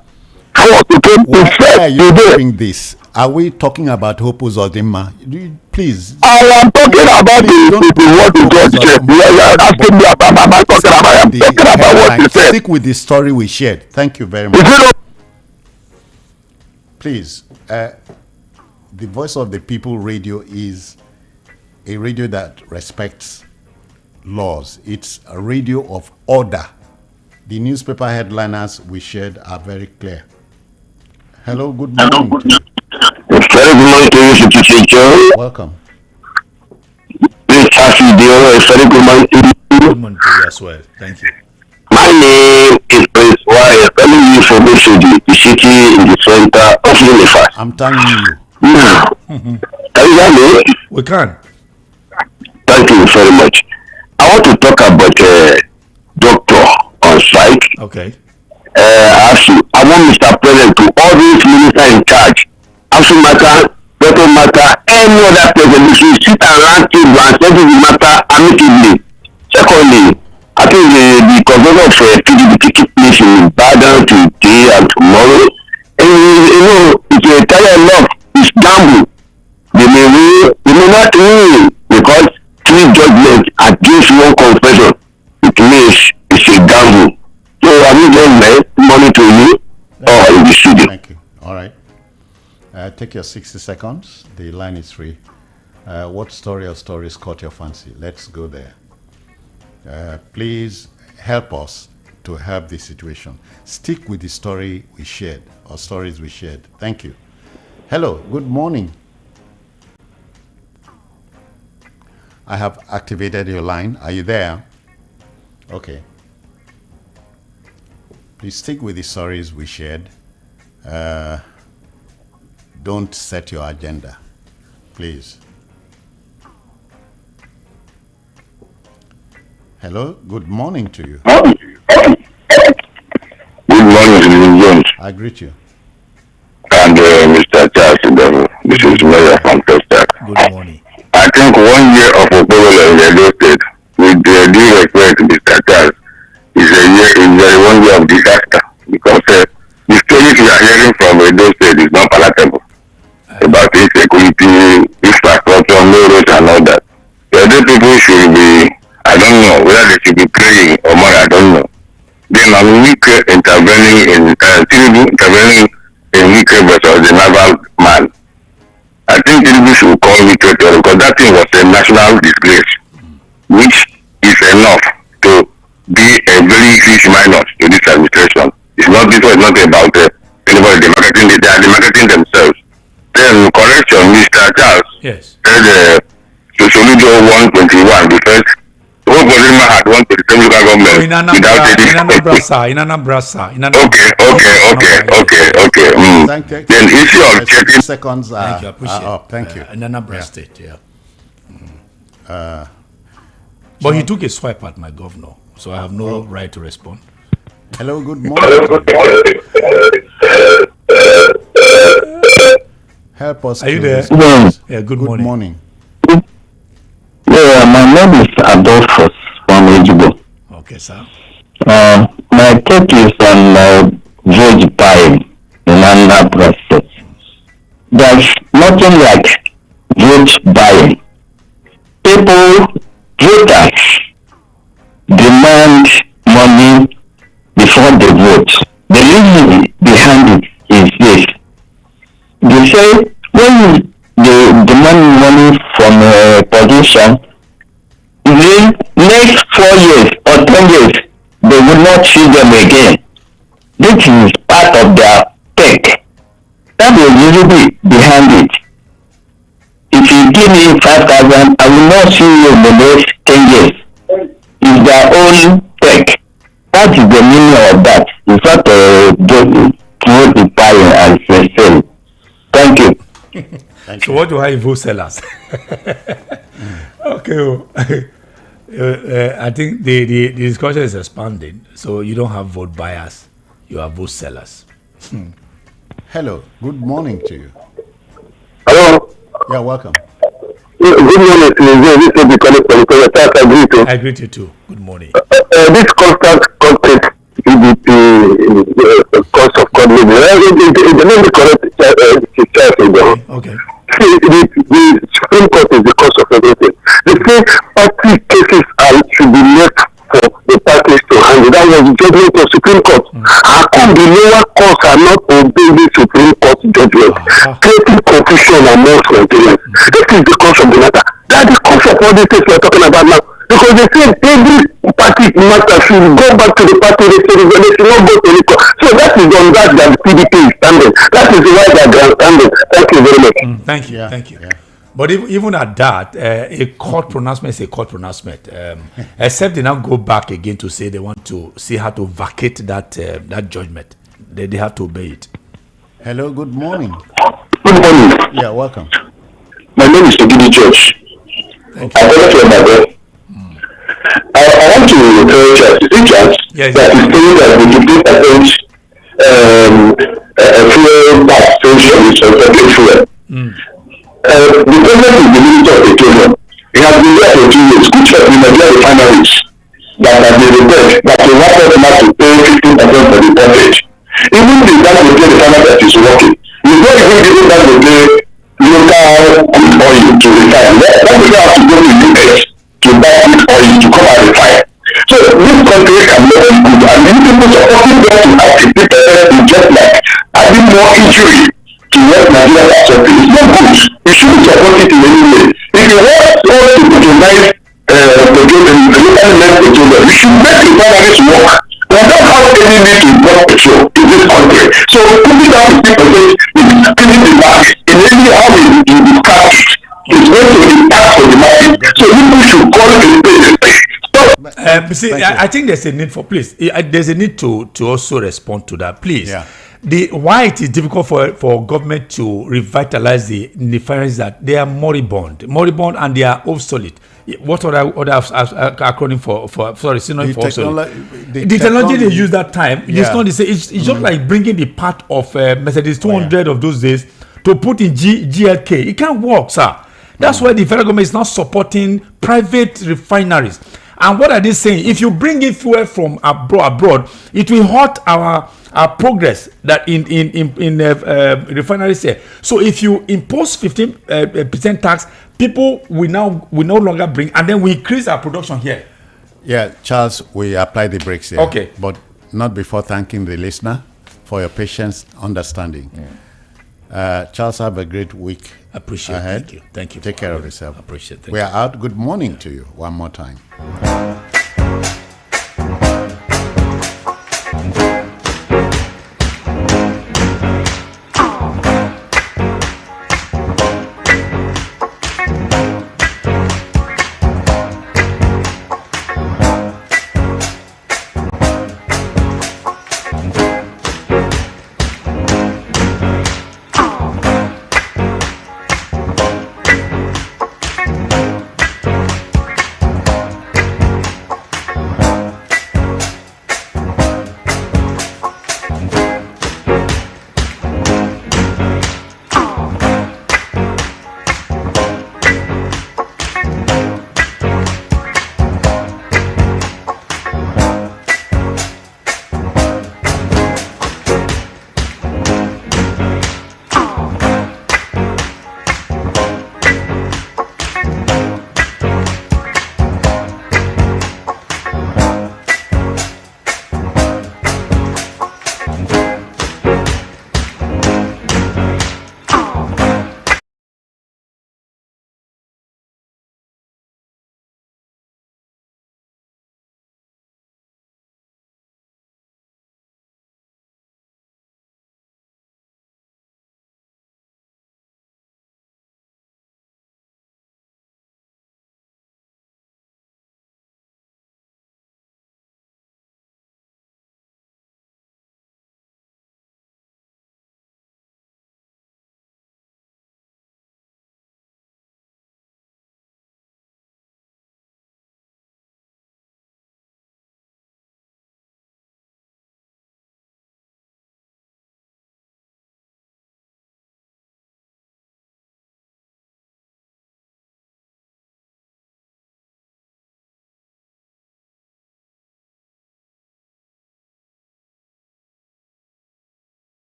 force became Why are you today. doing this? Are we talking about Hopus Odima? Please. I am talking about what the judge said. You are asking me about I am talking about what he said. Stick with the story we shared. Thank you very much. Please, the Voice of the People radio is a radio that respects laws. It's a radio of order. The newspaper headliners we shared are very clear. Hello, good morning. Very good morning to you, Citizen Joe. Welcome. Please, Happy Dio. Very good morning to you. Good morning to you as well. Thank you. My name is Prince Wike. Coming you from the city in the center of Unified. I'm telling you. Now, can you hear me? We can. Thank you very much. I want to talk about doctor on strike. Okay. I want Mr. President to all these ministers in charge. Actually matter, doesn't matter, any other person, we should sit around table and settle the matter amicably. Secondly, I think the convention of PDP taking place in Ibadan today and tomorrow. And it's a tire enough, it's gamble. They may not win because three judgments against one confession. It means it's a gamble. So I need money to you or in the studio. Thank you. All right. Take your 60 seconds. The line is free. What story or stories caught your fancy? Let's go there. Please help us to help this situation. Stick with the story we shared or stories we shared. Thank you. Hello. Good morning. I have activated your line. Are you there? Okay. Please stick with the stories we shared. Don't set your agenda, please. Hello, good morning to you. Good morning, Citizen Jones. I greet you. And Mr. Charles, this is Mayor from Testac. Good morning. I think 1 year of Obola in Edo State, with due respect to Mr. Charles, is a 1 year of disaster because the stories we are hearing from Edo State is not palatable about insecurity, infrastructure, no roads and all that. The other people should be, I don't know, whether they should be praying or more, I don't know. Then I'm Wike intervening in Wike versus the Naval man. I think Tinubu should call Wike because that thing was a national disgrace, which is enough to be a very huge minus to this administration. It's not about anybody they are marketing themselves. Then correction, Mr. Charles Yes. said Soludo 121 because Obolima had want to return local government In without Anambra, any. in Anambra, sir. In Anambra, sir. In Anambra. Okay. Thank you. Then issue of 60 checking. seconds Thank you. I appreciate are up. Thank you. In Anambra State, yeah. But he took a swipe at my governor, so I have no right to respond. Hello, good morning. Help us. Are you there? Yes. Yeah, good Good morning. morning. Yeah, my name is Adolphus from Ejibo. Okay, sir. My take is on vote buying in Anambra State. There's nothing like vote buying. People, voters, demand money before they vote. The reason behind it is this. They say when they demand money from a position, in the next 4 years or 10 years, they will not see them again. This is part of their tech. That is usually behind it. If you give me 5,000, I will not see you in the next 10 years. It's their own tech. That is the meaning of that. It's not a buying as they say. Thank you. So what do I vote sellers? Okay. I think the discussion is expanding. So you don't have vote buyers, you have vote sellers. Hello, good morning to you. Hello. Yeah, welcome. Good morning to you. This is the colleague from the I agree to. I agree to you too. Good morning. This constant contact the cost of cognitive. The name is correct. Okay. The Supreme Court is the cause of everything. They say party cases should be left for the parties to handle. That was the judgment of Supreme Court. How come the lower courts are not obeying the Supreme Court judgment? Creating confusion amongst Nigerians. This is the cause of the matter. That is the cause of all these things we are talking about now. Because they say every party matter should go back to the party they should not go to the court. So that is on that the PDP is standing. That is why they are standing. Thank you very much. Thank you. Yeah, Thank you. yeah. But even at that, a court pronouncement is a court pronouncement. Except they now go back again to say they want to see how to vacate that judgment. They have to obey it. Hello, good morning. Good morning. Yeah, welcome. My name is Ogidi George. Thank I you. don't know my name. I want to tell Church. Is it Church? Yes. That is saying that the 15% fuel tax station is on fuel. The government is the Minister of Petroleum. It has been there for 2 years. Good for the Nigerian refineries that have been repaired that will want us now to pay 15% for the portage. Even the Dangote refinery that is working, it's not even giving Dangote local crude oil to refine. Dangote has to go to the US to buy crude oil to come and refine. So this country can make it good, and many people supporting them to have 50% is just like adding more injury to what Nigeria has suffered. It's not good. You shouldn't support it in any way. If you want us to patronize petroleum, the local made petroleum, you should make refineries work. We don't have any need to import petrol in this country. So putting down 50% is killing the market. In any how you discard it, it's going to impact on the market. So people should call it a space. See, I think there's a need for, please, there's a need to also respond to that, please. Yeah. Why it is difficult for government to revitalize the refineries that they are moribund, and they are obsolete. What other acronym for sorry, synonym for obsolete? The technology they use that time, it's not the same. It's just like bringing the part of Mercedes 200 of those days to put in GLK. It can't work, sir. That's why the federal government is not supporting private refineries. And what are they saying? If you bring in fuel from abroad, it will hurt our progress that in refineries here. So if you impose 15% tax, people will no longer bring, and then we increase our production here. Yeah, Charles, we apply the brakes here. Okay. But not before thanking the listener for your patience, understanding. Charles, have a great week. Appreciate it. ahead. Thank you. Take care of yourself. Appreciate it. We are out. Good morning to you one more time.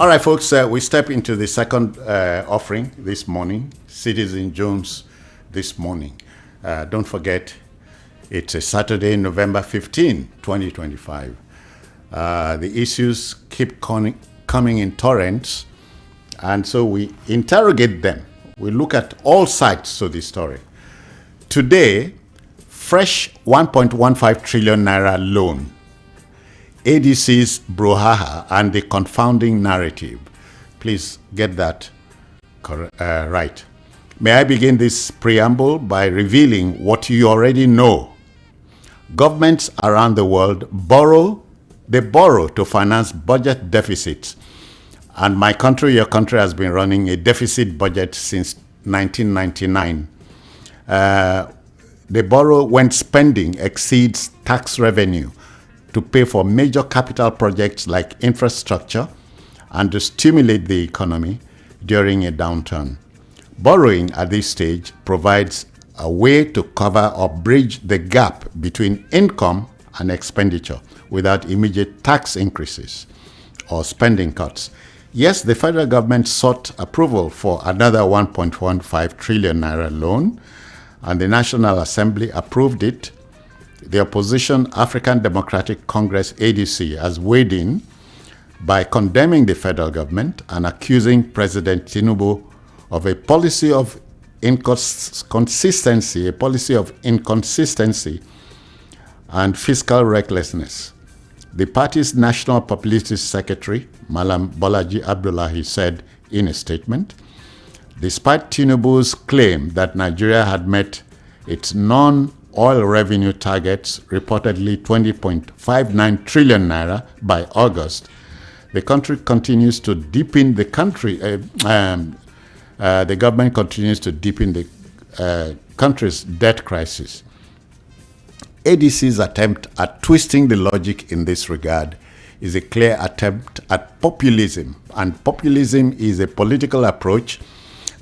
All right, folks, we step into the second offering this morning, Citizen Jones this morning. Don't forget, it's a Saturday, November 15, 2025. The issues keep coming in torrents, and so we interrogate them. We look at all sides to the story. Today, fresh 1.15 trillion naira loan, ADC's brouhaha and the confounding narrative. Please get that right. May I begin this preamble by revealing what you already know. Governments around the world borrow to finance budget deficits. And my country, your country, has been running a deficit budget since 1999. They borrow when spending exceeds tax revenue to pay for major capital projects like infrastructure and to stimulate the economy during a downturn. Borrowing at this stage provides a way to cover or bridge the gap between income and expenditure without immediate tax increases or spending cuts. Yes, the federal government sought approval for another 1.15 trillion naira loan, and the National Assembly approved it. The opposition African Democratic Congress ADC has weighed in by condemning the federal government and accusing President Tinubu of a policy of inconsistency and fiscal recklessness. The party's National Publicity Secretary, Malam Bolaji Abdullahi, said in a statement, despite Tinubu's claim that Nigeria had met its non-oil revenue targets, reportedly 20.59 trillion naira by August, the country continues to deepen the government continues to deepen the country's debt crisis. ADC's attempt at twisting the logic in this regard is a clear attempt at populism, and populism is a political approach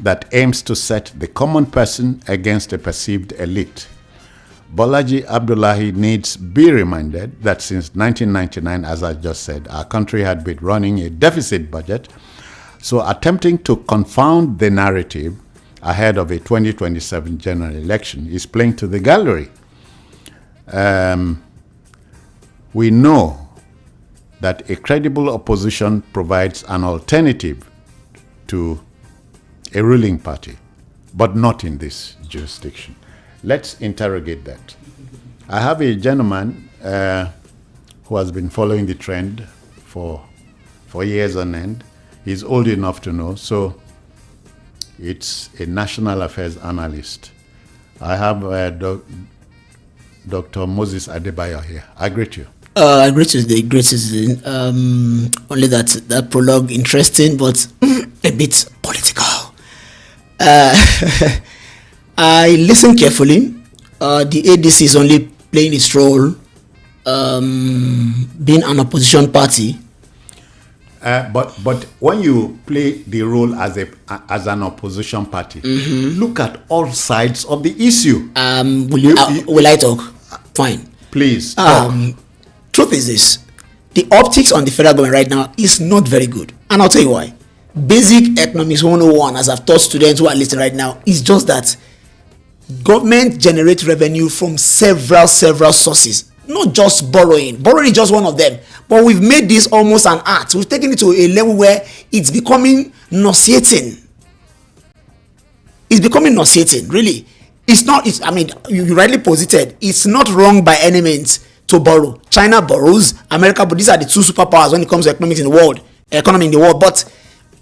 that aims to set the common person against a perceived elite. Bolaji Abdullahi needs be reminded that since 1999, as I just said, our country had been running a deficit budget, so attempting to confound the narrative ahead of a 2027 general election is playing to the gallery. We know that a credible opposition provides an alternative to a ruling party, but not in this jurisdiction. Let's interrogate that. I have a gentleman who has been following the trend for years on end. He's old enough to know, so it's a national affairs analyst. I have Dr. Moses Adebayo here. I greet you. I greet you, the great citizen. Only that prologue interesting, but a bit political. I listened carefully. The ADC is only playing its role, being an opposition party. But when you play the role as an opposition party, look at all sides of the issue. Will I talk? Fine. Please talk. Truth is this: the optics on the federal government right now is not very good, and I'll tell you why. Basic economics 101, as I've taught students who are listening right now, is just that government generates revenue from several sources, not just borrowing. Borrowing is just one of them, but we've made this almost an art. We've taken it to a level where it's becoming nauseating. It's becoming nauseating, really. It's not, you rightly posited, it's not wrong by any means to borrow. China borrows, America, but these are the two superpowers when it comes to economy in the world. But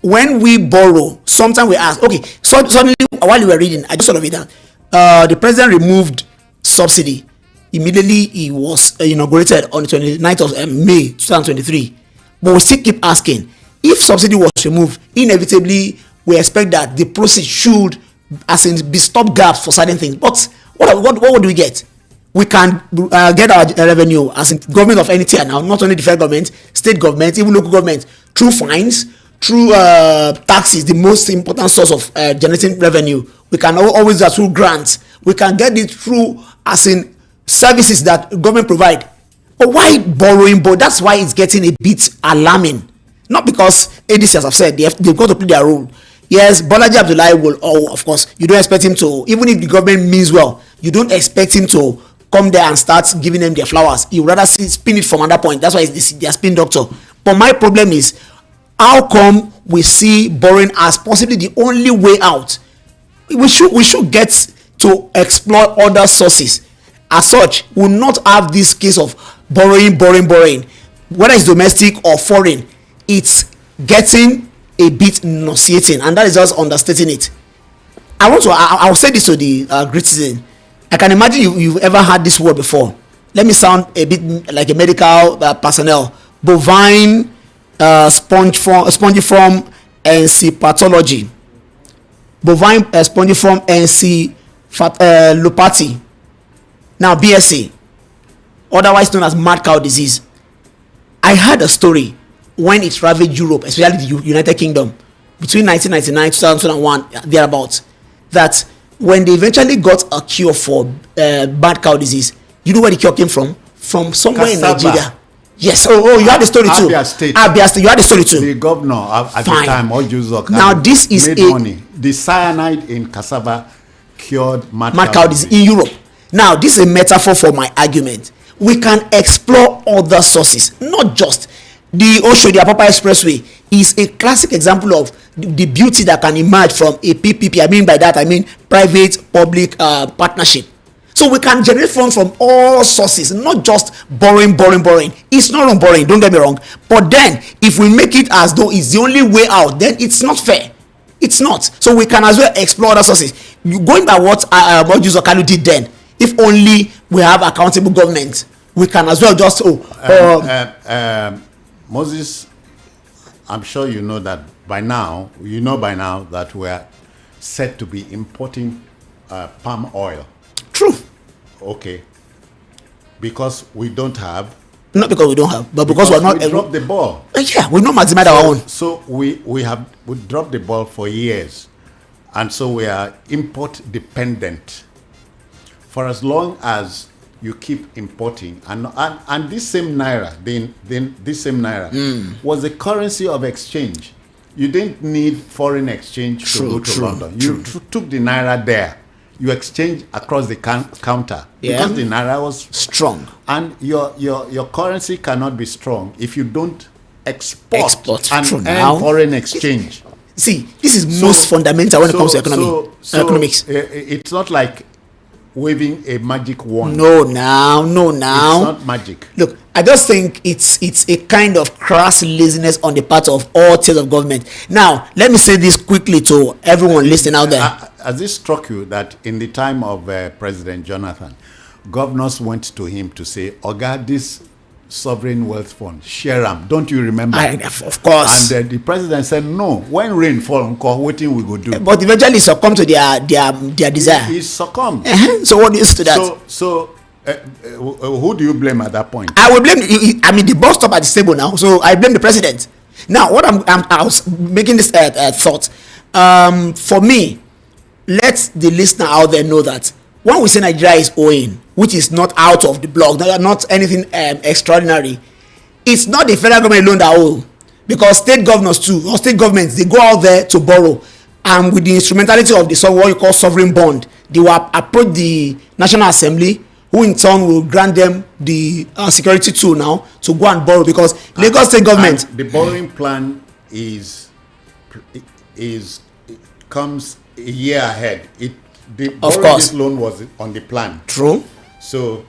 when we borrow, sometimes we ask, okay, so suddenly while you were reading, I just thought of it down. The president removed subsidy. Immediately he was inaugurated on the 29th of May 2023. But we still keep asking, if subsidy was removed, inevitably we expect that the process should be stopgaps for certain things. But what do we get? We can get our revenue as in government of any tier now, not only the federal government, state government, even local government, through fines, through taxes, the most important source of generating revenue. We can always do that through grants. We can get it through as in services that government provide. But why borrowing? But that's why it's getting a bit alarming. Not because ADC, as I've said, they've got to play their role. Yes, Bolaji Abdullahi will, of course, you don't expect him to, even if the government means well, you don't expect him to come there and start giving them their flowers. You rather spin it from another point. That's why it's their spin doctor. But my problem is, how come we see borrowing as possibly the only way out? We should get to explore other sources. As such, we will not have this case of borrowing, whether it's domestic or foreign. It's getting a bit nauseating, and that is just understating it. I'll say this to the great citizen. I can imagine you've ever heard this word before. Let me sound a bit like a medical personnel. Bovine spongiform encephalitology. Bovine spongiform encephalopathy. Now BSc, otherwise known as mad cow disease. I heard a story when it ravaged Europe, especially the United Kingdom, between 1999 2001 thereabouts, that when they eventually got a cure for mad cow disease, you know where the cure came from? From somewhere in Nigeria. Yes. Oh, you had the story too. Abia State. You had the story too. The governor at the time, Ojuzo, now this is made money. The cyanide in cassava cured mad cow disease in Europe. Now this is a metaphor for my argument. We can explore other sources, not just the Oshodi Apapa Expressway is a classic example of the beauty that can emerge from a PPP. I mean by that, I mean private-public partnership. So we can generate funds from all sources, not just borrowing. It's not on borrowing, don't get me wrong. But then, if we make it as though it's the only way out, then it's not fair. It's not. So we can as well explore other sources. Going by what User Kalu did then, if only we have accountable government, we can as well just Moses, I'm sure you know by now that we're set to be importing palm oil. True. Okay. Because we don't have. Not because we don't have, but because we're not. We dropped the ball. Yeah, we're not maximize our own. So we dropped the ball for years, and so we are import dependent. For as long as you keep importing, and this same naira, this same naira was the currency of exchange. You didn't need foreign exchange to go to London. You took the naira there. You exchange across the counter because the naira was strong, and your currency cannot be strong if you don't export and earn foreign exchange. See, this is most fundamental when it comes to economics. It's not like waving a magic wand. No, now. It's not magic. Look, I just think it's a kind of crass laziness on the part of all tiers of government. Now, let me say this quickly to everyone listening out there. Has it struck you that in the time of President Jonathan, governors went to him to say, Oga, this sovereign wealth fund, share them. Don't you remember? Of course. And the president said, no, when rain fall, what we go do? But eventually succumb to their desire. He succumbed. So what is to that? So who do you blame at that point? I will blame. I mean, the bus stop at the table now, so I blame the president. Now, what I was making this thought. For me, let the listener out there know that when we say Nigeria is owing, which is not out of the block, not anything extraordinary, it's not the federal government alone that owe, because state governors too, or state governments, they go out there to borrow, and with the instrumentality of what you call sovereign bond, they will approach the National Assembly, who in turn will grant them the security tool now to go and borrow, because Lagos state government, the borrowing plan comes a year ahead. Of course, this loan was on the plan. True. So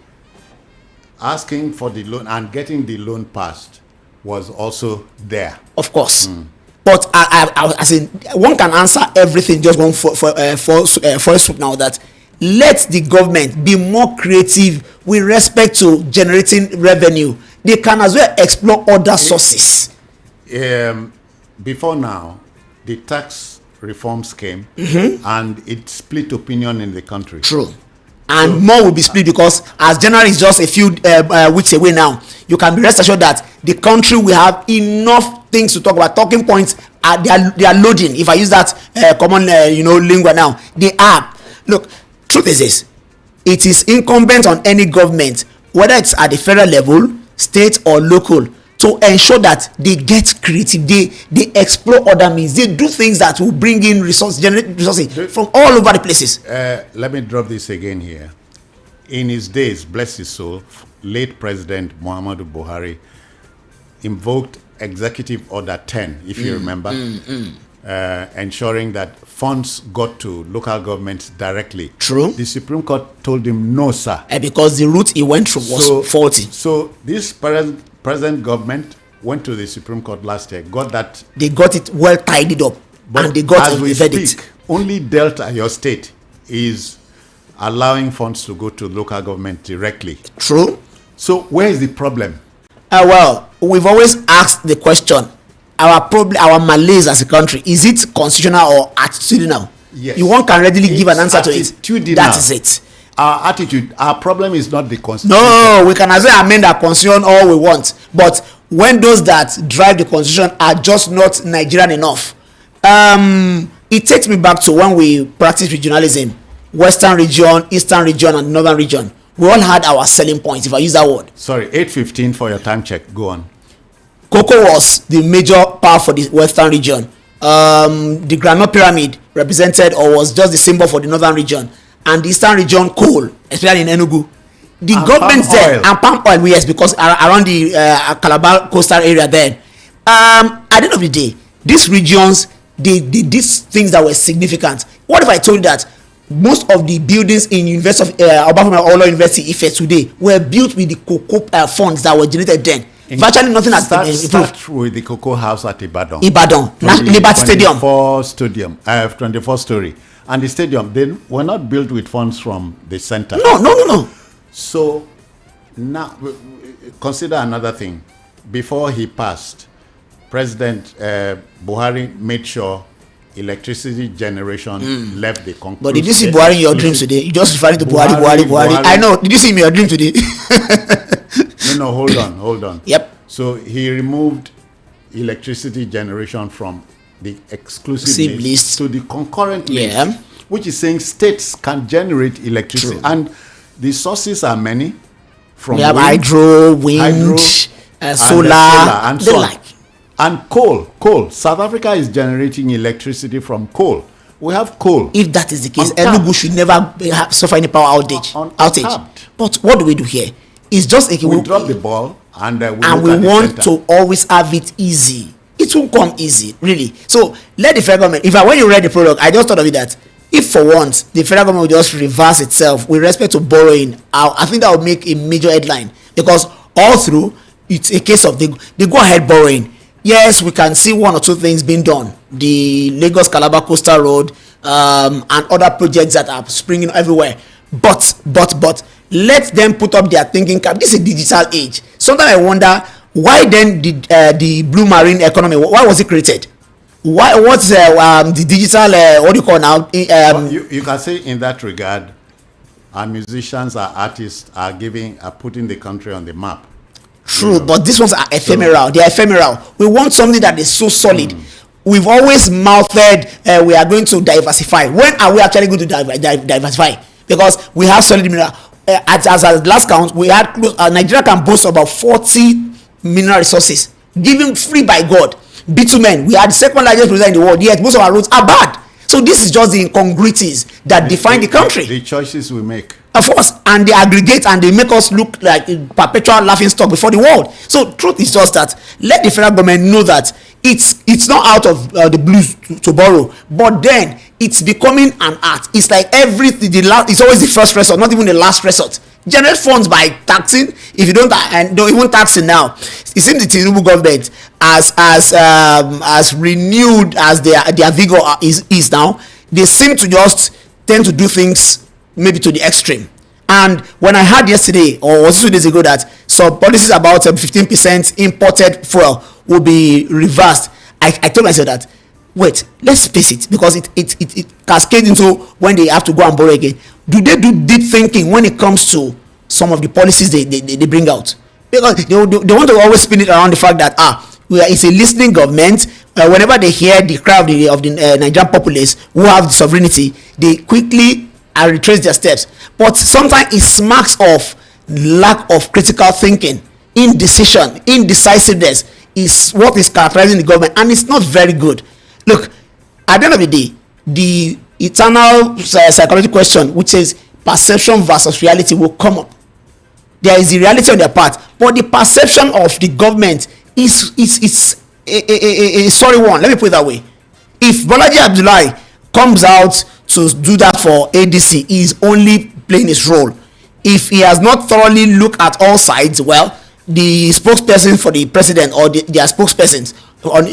asking for the loan and getting the loan passed was also there. Of course. But as in, one can answer everything just going for swoop now, that let the government be more creative with respect to generating revenue. They can as well explore other sources. Before now, the tax reforms came and it split opinion in the country. True. And more will be split, because as January is just a few weeks away now, you can be rest assured that the country will have enough things to talk about. Talking points they are loading. If I use that common lingua now, they are. Look, truth is this: it is incumbent on any government, whether it's at the federal level, state or local, to to ensure that they get creative, they explore other means, they do things that will bring in resources, generate resources from all over the places. Let me drop this again here. In his days, bless his soul, late President Muhammadu Buhari invoked Executive Order 10, if you remember, ensuring that funds got to local governments directly. True. The Supreme Court told him, no, sir. Because the route he went through was faulty. So this present government went to the Supreme Court last year, got that. They got it well tidied up, and they got as we a verdict. Speak, only Delta, your state, is allowing funds to go to local government directly. True. So where is the problem? Well, we've always asked the question, our malaise as a country, is it constitutional or attitudinal? Yes. You can readily give an answer to it. That is it. Our attitude, our problem is not the constitution. No, we can as well amend our constitution all we want. But when those that drive the constitution are just not Nigerian enough, it takes me back to when we practiced regionalism, Western region, Eastern region, and Northern region. We all had our selling points, if I use that word. Sorry, 8:15 for your time check. Go on. Cocoa was the major power for the Western region. The Granite Pyramid represented or was just the symbol for the Northern region. And the Eastern region, coal, especially in Enugu. The government there, and palm oil, yes, because around the Calabar coastal area there. At the end of the day, these regions, they did these things that were significant. What if I told you that most of the buildings in University of Obafemi Awolowo University Ife today were built with the cocoa funds that were generated then? Virtually nothing has been improved. Start with the Cocoa House at Ibadan. Liberty Stadium. 24 story. And the stadium, they were not built with funds from the center. No. So now, consider another thing. Before he passed, President Buhari made sure electricity generation left the concrete. But did you see Buhari in your dreams today? You just referring to Buhari. I know. Did you see him in your dream today? No, hold on. Yep. So he removed electricity generation from the exclusive list to the concurrent list, which is saying states can generate electricity. True. And the sources are many. We have hydro, wind, solar, and so on. And coal. South Africa is generating electricity from coal. We have coal. If that is the case, Enugu should never suffer any power outage. But what do we do here? It's just like we drop the ball and we want to always have it easy. It won't come easy, really. So let the federal government. When you read the product, I just thought of it that if for once the federal government will just reverse itself with respect to borrowing, I think that would make a major headline, because all through it's a case of they go ahead borrowing. Yes, we can see one or two things being done. The Lagos Calabar Coastal Road and other projects that are springing everywhere. But let them put up their thinking cap. This is a digital age. Sometimes I wonder why then did the blue marine economy, why was it created? What's the digital what do you call now? You can say in that regard, our musicians, our artists are putting the country on the map. True, but these ones are ephemeral. They are ephemeral. We want something that is so solid. We've always mouthed we are going to diversify. When are we actually going to diversify? Because we have solid mineral. As a last count, we had Nigeria can boast about 40 mineral resources given free by God. Bitumen, we are the second largest producer in the world, yet most of our roads are bad. So this is just the incongruities that define the country. The choices we make. Of course, and they aggregate and they make us look like a perpetual laughing stock before the world. So truth is just that let the federal government know that it's not out of the blues to borrow, but then it's becoming an art. It's like it's always the first resort, not even the last resort. Generate funds by taxing. If you don't even taxing now, it seems the Tinubu government as renewed as their vigor is now, they seem to just tend to do things maybe to the extreme. And when I heard yesterday or was 2 days ago that some policies about 15% imported fuel will be reversed, I told myself that wait, let's face it, because it cascades into when they have to go and borrow again. Do they do deep thinking when it comes to some of the policies they bring out? Because they want to always spin it around the fact that it's a listening government. Whenever they hear the cry of the Nigerian populace who have the sovereignty, they quickly retrace their steps. But sometimes it smacks of lack of critical thinking indecision, indecisiveness is what is characterizing the government, and it's not very good. Look, at the end of the day, the eternal psychology question, which is perception versus reality, will come up. There is the reality on their part, but the perception of the government is a sorry one. Let me put it that way. If Bolaji Abdullahi comes out to do that for ADC, he is only playing his role. If he has not thoroughly looked at all sides, well, the spokesperson for the president or their spokespersons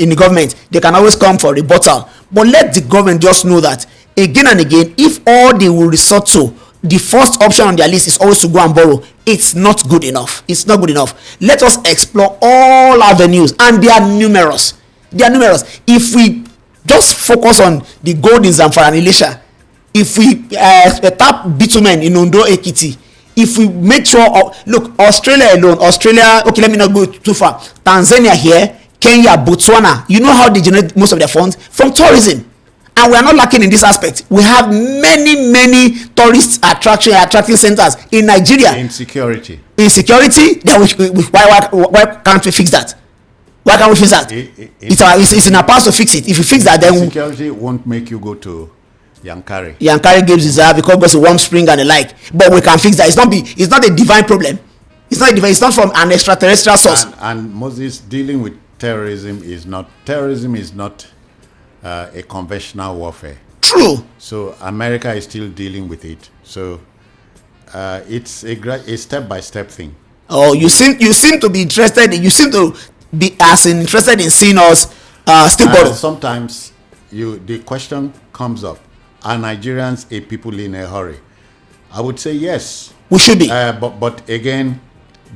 in the government, they can always come for rebuttal. But let the government just know that again and again, if all they will resort to, the first option on their list is always to go and borrow, it's not good enough. It's not good enough. Let us explore all avenues, and they are numerous. They are numerous. If we just focus on the gold in Zamfara and Elisha, if we tap bitumen in Ondo Ekiti, if we make sure, look, Australia alone, okay, let me not go too far. Tanzania here, Kenya, Botswana, you know how they generate most of their funds? From tourism. And we are not lacking in this aspect. We have many tourist attracting centers in Nigeria. Insecurity. Then why can't we fix that? Why can't we fix that? It's in our past to fix it. If you fix that, then insecurity won't make you go to Yankari. Yankari gives desire because there's a warm spring and the like. But we can fix that. It's not a divine problem. It's not divine. It's not from an extraterrestrial source. And Moses, dealing with terrorism is not a conventional warfare. True. So America is still dealing with it. So it's a step-by-step thing. Oh, you seem to be interested. You seem to be as interested in seeing us still borrow. Sometimes the question comes up: are Nigerians a people in a hurry? I would say yes. We should be. But again,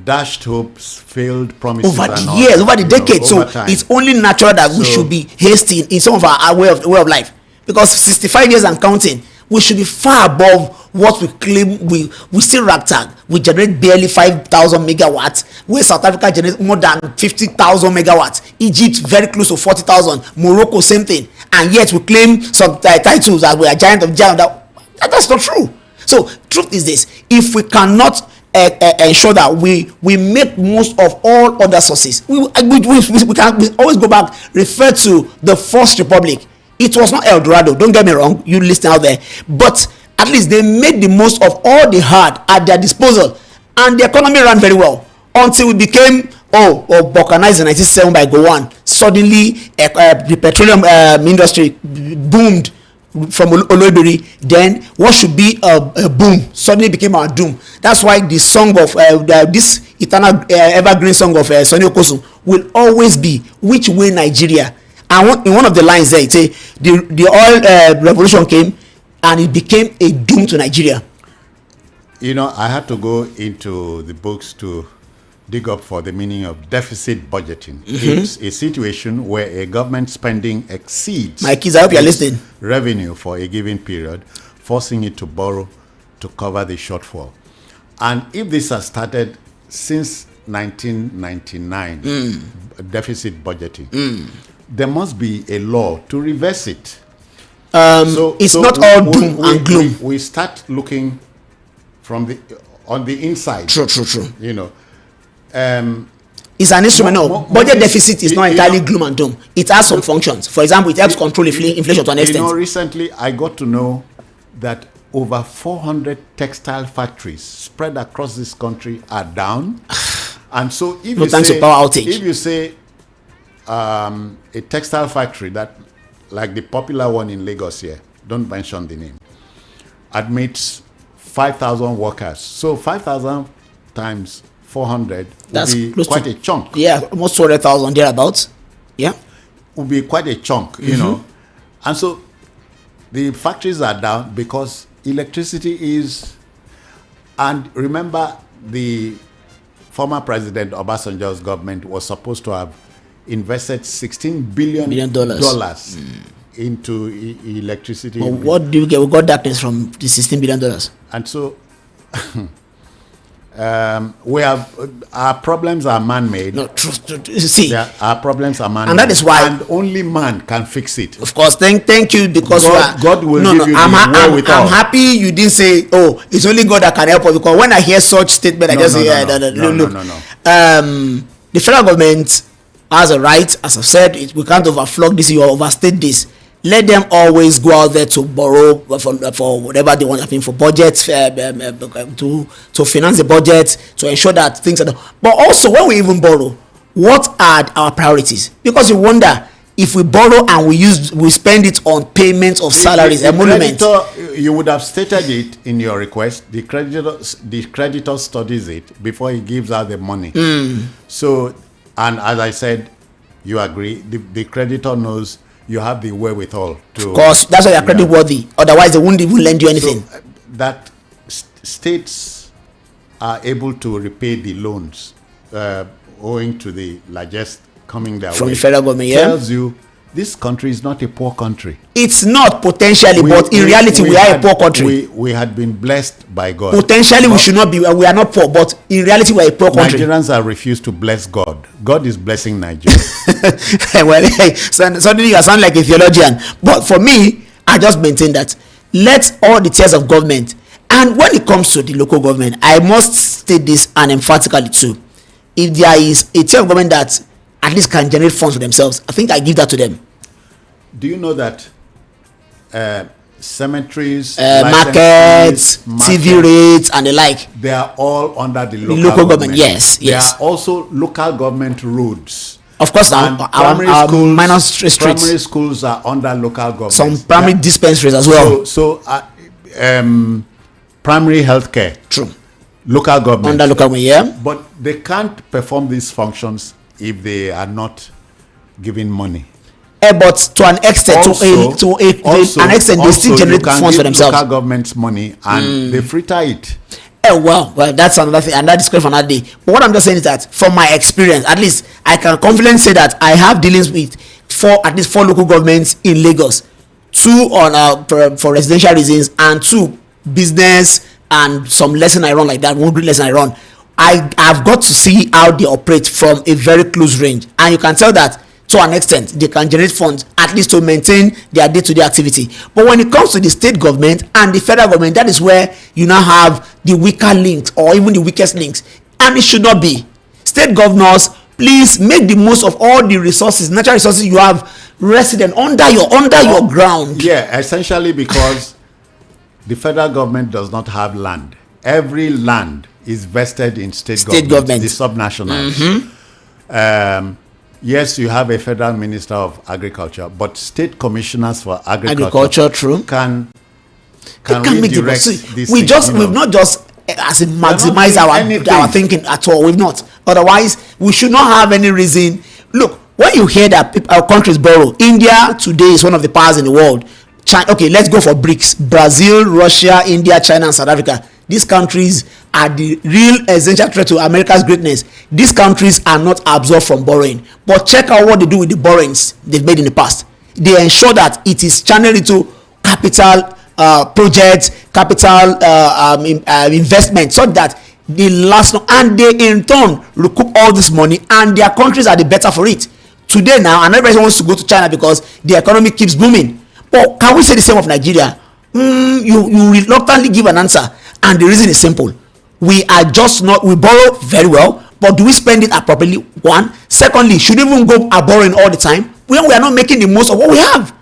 dashed hopes, failed promises over the years, over the decades. So it's only natural that we should be hasty in some of our way of life, because 65 years and counting, we should be far above what we claim. We still ragtag. We generate barely 5,000 megawatts, where South Africa generates more than 50,000 megawatts. Egypt very close to 40,000. Morocco same thing, and yet we claim some titles that we are giant of giant. That's not true. So truth is this: if we cannot ensure that we make most of all other sources, we can always go back, refer to the First Republic. It was not El Dorado, don't get me wrong, you listen out there, but at least they made the most of all they had at their disposal, and the economy ran very well until we became balkanized in 1997 by Gowon. Suddenly the petroleum industry boomed from Oloibiri. Then what should be a boom suddenly became our doom. That's why the song of this eternal evergreen song of Sonny Okosun will always be "Which Way Nigeria." And in one of the lines there, it say the oil revolution came and it became a doom to Nigeria. You know, I had to go into the books to dig up for the meaning of deficit budgeting. Mm-hmm. It's a situation where a government spending exceeds my kids, I hope you're listening, revenue for a given period, forcing it to borrow to cover the shortfall. And if this has started since 1999, deficit budgeting, there must be a law to reverse it. It's not all doom and gloom. We start looking from on the inside. True. You know, it's an instrument. Budget deficit is not entirely gloom and doom. It has some functions. For example, it helps control inflation to an extent. You know, recently I got to know that over 400 textile factories spread across this country are down. And so if you say a textile factory that, like the popular one in Lagos here, don't mention the name, admits 5,000 workers. So 5,000 times 400 would be quite a chunk. Yeah, almost 200,000 thereabouts. Yeah, would be quite a chunk, you know. And so the factories are down because electricity is. And remember, the former president Obasanjo's government was supposed to have invested $16 billion into electricity. Well, what do you get? We got darkness from the $16 billion. And so we have our problems are man-made. No, see, our problems are man-made, and that is why, and only man can fix it. Of course, thank you, because God will give you the wherewithal. I'm happy you didn't say, "Oh, it's only God that can help us," because when I hear such statement, I just say, "No." the federal government has a right, as I've said, we can't overflog this or overstate this. Let them always go out there to borrow for whatever they want, I mean, for budgets, to finance the budget, to ensure that things are done. But also, when we even borrow, what are our priorities? Because you wonder, if we borrow and we spend it on payments of salaries, emoluments. You would have stated it in your request. The creditor studies it before he gives out the money. So, and as I said, you agree. The creditor knows you have the wherewithal to. Of course, that's why you're credit worthy. Otherwise, they wouldn't even lend you anything. So, that states are able to repay the loans owing to the largest coming their from way. The federal government, tells you this country is not a poor country. It's not potentially, but in reality, we are a poor country. We had been blessed by God. Potentially, we should not be. We are not poor, but in reality, we are a poor country. Nigerians have refused to bless God. God is blessing Nigeria. Well, hey, suddenly you sound like a theologian. But for me, I just maintain that let all the tiers of government, and when it comes to the local government, I must state this and emphatically too. If there is a tier of government that at least can generate funds for themselves, I think I give that to them. Do you know that cemeteries, markets, TV rates, and the like, they are all under the local government? Yes. There are also local government roads. Of course, now our minor streets. Primary schools are under local government. Some primary dispensaries as well. So primary healthcare. True. Local government. Under local government, yeah. But they can't perform these functions if they are not giving money. But to an extent, to an extent, they still generate funds for themselves. Local government's money and they fritter it. Well, that's another thing, and that is for another day. But what I'm just saying is that, from my experience, at least I can confidently say that I have dealings with at least four local governments in Lagos, 2 on for residential reasons, and 2 business, and some lesson I run like that. One good lesson I run. I've got to see how they operate from a very close range, and you can tell that to an extent they can generate funds at least to maintain their day-to-day activity. But when it comes to the state government and the federal government, that is where you now have the weaker links, or even the weakest links, and it should not be. State governors, please make the most of all the resources, natural resources you have resident under your ground. Yeah, essentially because the federal government does not have land. Every land is vested in state government, the subnationals. Yes, you have a federal minister of agriculture, but state commissioners for agriculture true, can redirect this. We've not just as in maximize our thinking at all. We've not. Otherwise, we should not have any reason. Look, when you hear that our countries borrow, India today is one of the powers in the world. China, okay, let's go for BRICS: Brazil, Russia, India, China, and South Africa. These countries are the real essential threat to America's greatness. These countries are not absorbed from borrowing. But check out what they do with the borrowings they've made in the past. They ensure that it is channeled into capital projects, capital investment, so that they last long, and they in turn recoup all this money, and their countries are the better for it. Today now, and everybody wants to go to China because the economy keeps booming. But can we say the same of Nigeria? You reluctantly give an answer. And the reason is simple. We borrow very well, but do we spend it appropriately? One. Secondly, should we even go borrowing all the time when we are not making the most of what we have?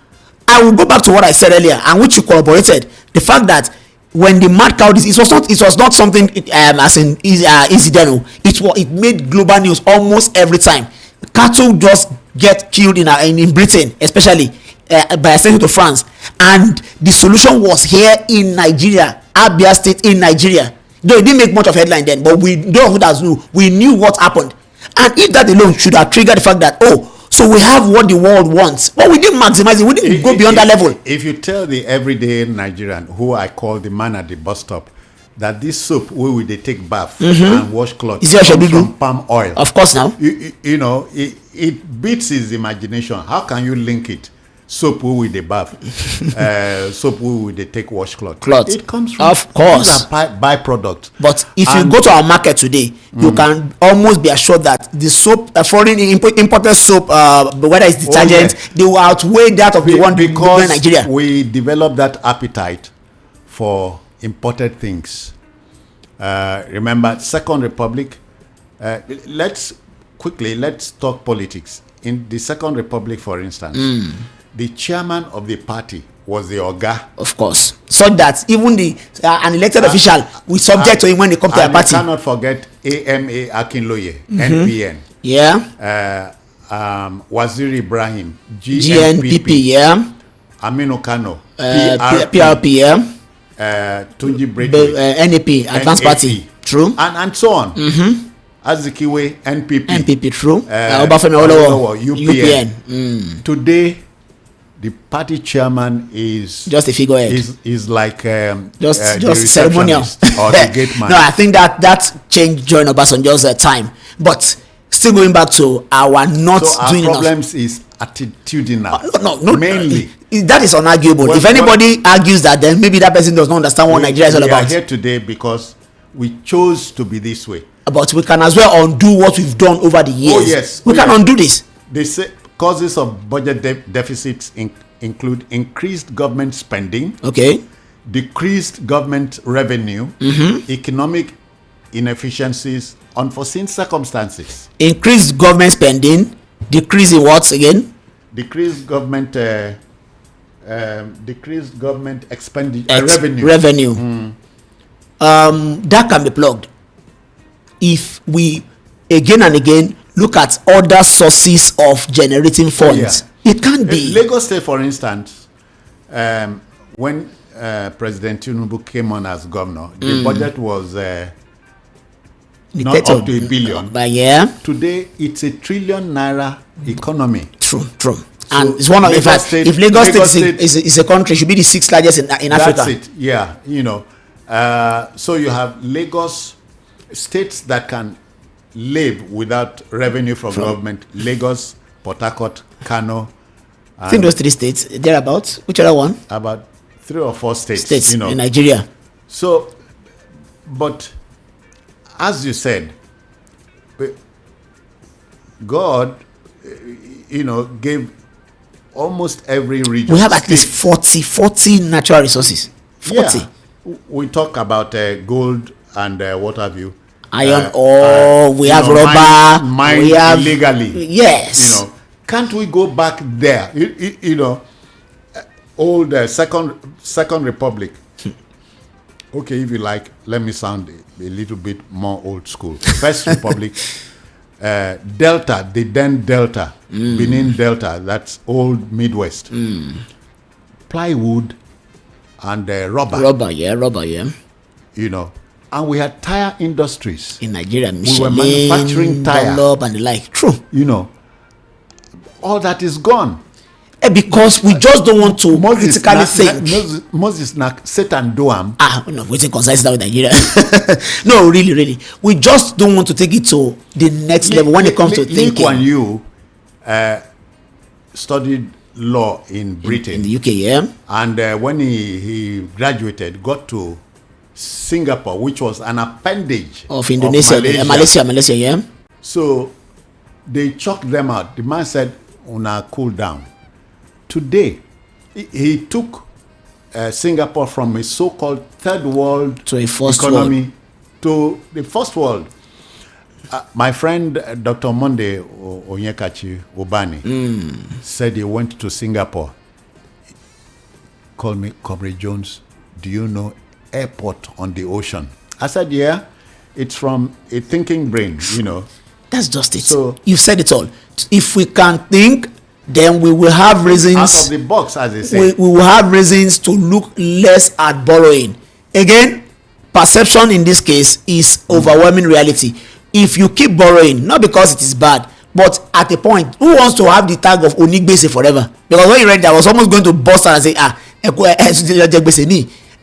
I will go back to what I said earlier, and which you corroborated, the fact that when the mad cow disease, it was not something as in incidental. It made global news almost every time. Cattle just get killed in Britain, especially by extension to France, and the solution was here in Nigeria, Abia State in Nigeria. Though it didn't make much of headline then, but we knew what happened. And if that alone should have triggered the fact that, so we have what the world wants, but we didn't maximize it, we didn't go beyond that level. If you tell the everyday Nigerian, who I call the man at the bus stop, that this soap where they take bath and wash clothes comes from palm oil, of course, now you know it beats his imagination. How can you link it? Soap where they bath, soap where they take wash cloth. It comes from, of course, these are byproducts. But if you go to our market today, you can almost be assured that the soap, foreign imported soap, whether it's detergent, they will outweigh that of the one because in Nigeria. We developed that appetite for imported things. Remember, Second Republic, Let's talk politics. In the Second Republic, for instance, the chairman of the party was the Oga. Of course. So that even an elected official will subject to him when they come to a party. You cannot forget AMA Akinloye, NPN. Yeah. Waziri Ibrahim, GNPP, yeah. Aminu Kano, PRP, yeah. Tunji Brady, NAP, Advanced Party. True. And so on. Azikiwe, NPP, true. Obafemi Awolowo, UPN. Today, the party chairman is just a figurehead. Is like just ceremonial or the gate man. No, I think that changed during Obasanjo's time. But still going back to our not doing enough. Our problems is attitudinal. No, mainly. That is unarguable. If anybody argues that, then maybe that person does not understand what Nigeria is all about. We are here today because we chose to be this way. But we can as well undo what we've done over the years. Oh yes, we can undo this. They say causes of budget deficits include increased government spending, decreased government revenue, economic inefficiencies, unforeseen circumstances. Increased government spending, decrease in what again? Decreased government expenditure revenue. That can be plugged if we again and again look at other sources of generating funds. It can't be. Lagos State, for instance, when President Tinubu came on as governor, the budget was not up to $1 billion. But yeah, today it's a ₦1 trillion economy. True. And it's one of, in fact, if Lagos State is a country, it should be the 6th largest in Africa. That's it. Yeah, so you have Lagos, states that can live without revenue from government. Lagos, Port Harcourt, Kano. I think those 3 states, thereabouts. Which other one? About 3 or 4 states in Nigeria. So, but as you said, God, gave almost every region. We have at least 40 natural resources. 40. Yeah. We talk about gold and what have you. Iron ore, we have rubber. Mine illegally. Yes. Can't we go back there? Old Second Republic. Okay, if you like, let me sound a little bit more old school. First Republic, Delta, the then Delta, Benin Delta, that's old Midwest. Plywood and rubber. Rubber, yeah. And we had tire industries. In Nigeria, Michelin, we were manufacturing tire. Dunlop and the like. True. All that is gone. Because we just don't want to critically think. Moses Satan Doam. No, waiting concise that with Nigeria. No, really. We just don't want to take it to the next level when it comes to thinking. Lee Kuan Yew studied law in Britain. In the UK, yeah. And when he graduated, got to Singapore, which was an appendage of Indonesia, Malaysia, yeah. So they chalked them out. The man said, "Una cool down." Today, he took Singapore from a so-called third world to a first economy world. To the first world. My friend Dr. Monde Onyekachi Obani said he went to Singapore. Called me, Comrade Jones, do you know airport on the ocean? I said, yeah, it's from a thinking brain, That's just it. So you said it all. If we can think, then we will have reasons out of the box, as they say. We will have reasons to look less at borrowing. Again, perception in this case is overwhelming reality. If you keep borrowing, not because it is bad, but at a point, who wants to have the tag of Onigbese forever? Because when you read that, I was almost going to bust out and say,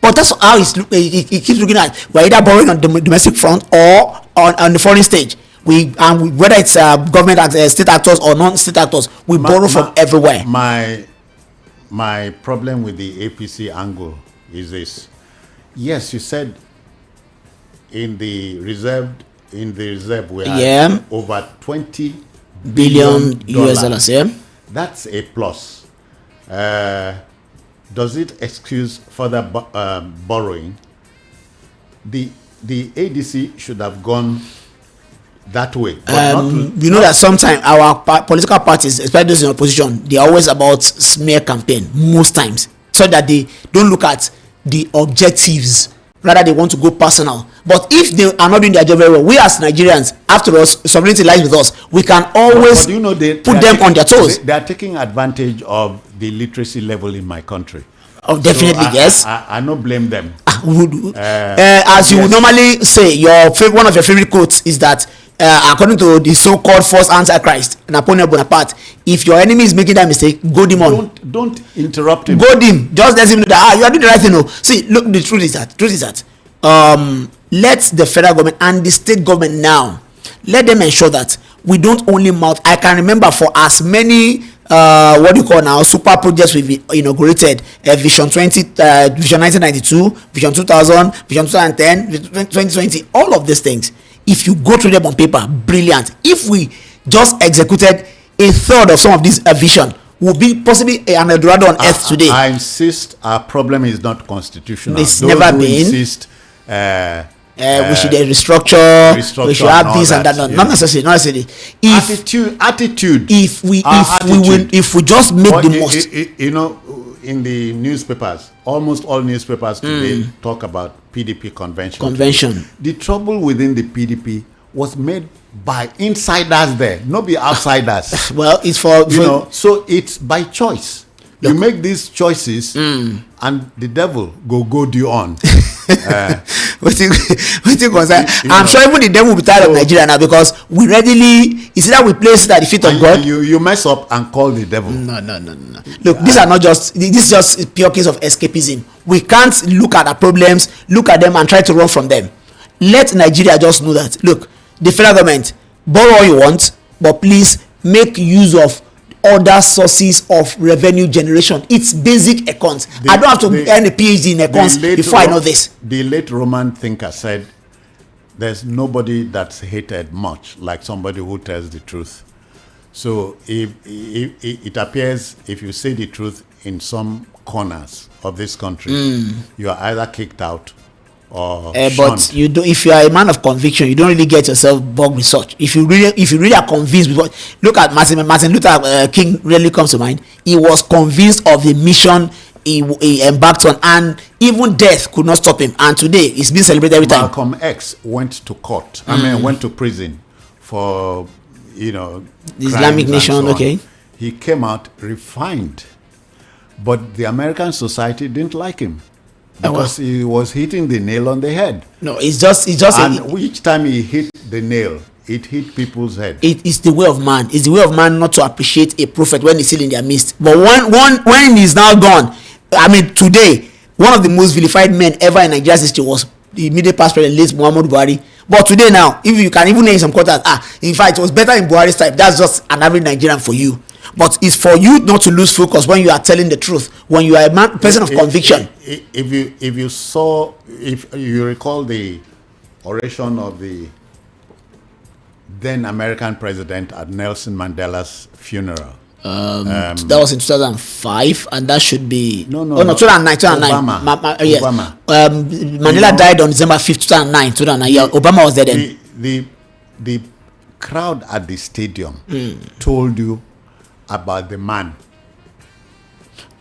but that's how it keeps looking at. We're either borrowing on the domestic front or on the foreign stage. Whether it's government state actors or non-state actors, we borrow from everywhere. My problem with the APC angle is this. Yes, you said in the reserve we have over $20 billion US dollars. Yeah, that's a plus. Does it excuse further borrowing? The ADC should have gone that way. But you know that sometimes our political parties, especially those in opposition, they are always about smear campaign most times, so that they don't look at the objectives. Rather, they want to go personal. But if they are not doing their job very well, we as Nigerians, after us, sovereignty lies with us. We can always you know, put them on their toes. They are taking advantage of the literacy level in my country. Oh, definitely, so yes. I don't blame them. As you would normally say, one of your favorite quotes is that, according to the so-called false antichrist, Napoleon Bonaparte, if your enemy is making that mistake, goad him on. Don't interrupt him. Goad him. Just let him know that you are doing the right thing. No. See, look, the truth is that let the federal government and the state government now, let them ensure that we don't only mouth. I can remember for as many what do you call now super projects we've inaugurated, Vision 1992, Vision 2000, Vision 2010, Vision 2020, all of these things. If you go through them on paper, brilliant. If we just executed a third of some of this vision, would be possibly an Eldorado on earth today. I insist our problem is not constitutional. It's never been. Insist, we should restructure, we should have this and that. Not necessarily. Attitude. If we just make the most. In the newspapers, almost all newspapers today talk about PDP convention. The trouble within the PDP was made by insiders there, not be outsiders. Well, it's for so it's by choice. Look, you make these choices, and the devil go goad you on. I'm sure even the devil will be tired of Nigeria now, because we readily, is that we place it at the feet of God. You mess up and call the devil. No. Look, these are not just. This is just a pure case of escapism. We can't look at our problems, look at them, and try to run from them. Let Nigeria just know that. Look, the federal government, borrow all you want, but please make use of other sources of revenue generation. It's basic accounts. I don't have to earn a PhD in accounts before I know this. The late Roman thinker said, there's nobody that's hated much like somebody who tells the truth. So if it appears, if you say the truth in some corners of this country, you are either kicked out or but you do. If you are a man of conviction, you don't really get yourself bogged with such. If you really are convinced, because look at Martin Luther King really comes to mind. He was convinced of the mission he embarked on, and even death could not stop him. And today it's been celebrated every time. Malcolm X went to court. Went to prison for the Islamic nation. So okay, he came out refined, but the American society didn't like him. Because he was hitting the nail on the head. No, it's just. And each time he hit the nail, it hit people's head. It is the way of man. It's the way of man not to appreciate a prophet when he's still in their midst. But when he's now gone, today, one of the most vilified men ever in Nigeria's history was the immediate past president, late Muhammadu Buhari. But today now, if you can even name some quarters, in fact, it was better in Buhari's time. That's just an average Nigerian for you. But it's for you not to lose focus when you are telling the truth, when you are a person of conviction. If you recall the oration of the then American president at Nelson Mandela's funeral. That was in 2005, and that should be 2009. Obama. Mandela died on December 5th, 2009. Yeah, Obama was there then. The crowd at the stadium told you about the man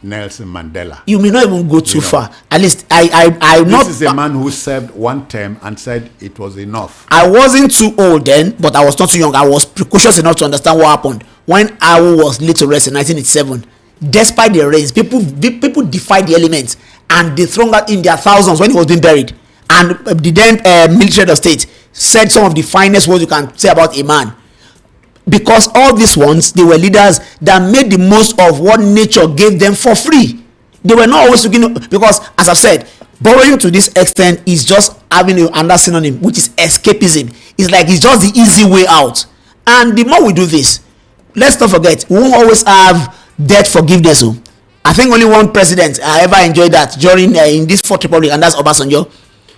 Nelson Mandela. You may not even go too far. At least this is a man who served one term and said it was enough. I wasn't too old then, but I was not too young. I was precocious enough to understand what happened when Awu was laid to rest in 1987. Despite the rains, people defied the elements, and they thrown out in their thousands when he was being buried. And the then military of state said some of the finest words you can say about a man. Because all these ones, they were leaders that made the most of what nature gave them for free. They were not always looking, because as I've said, borrowing to this extent is just having another synonym, which is escapism. It's like it's just the easy way out. And the more we do this, let's not forget, we won't always have debt forgiveness. I think only one president ever enjoyed that during in this Fourth Republic, and that's Obasanjo.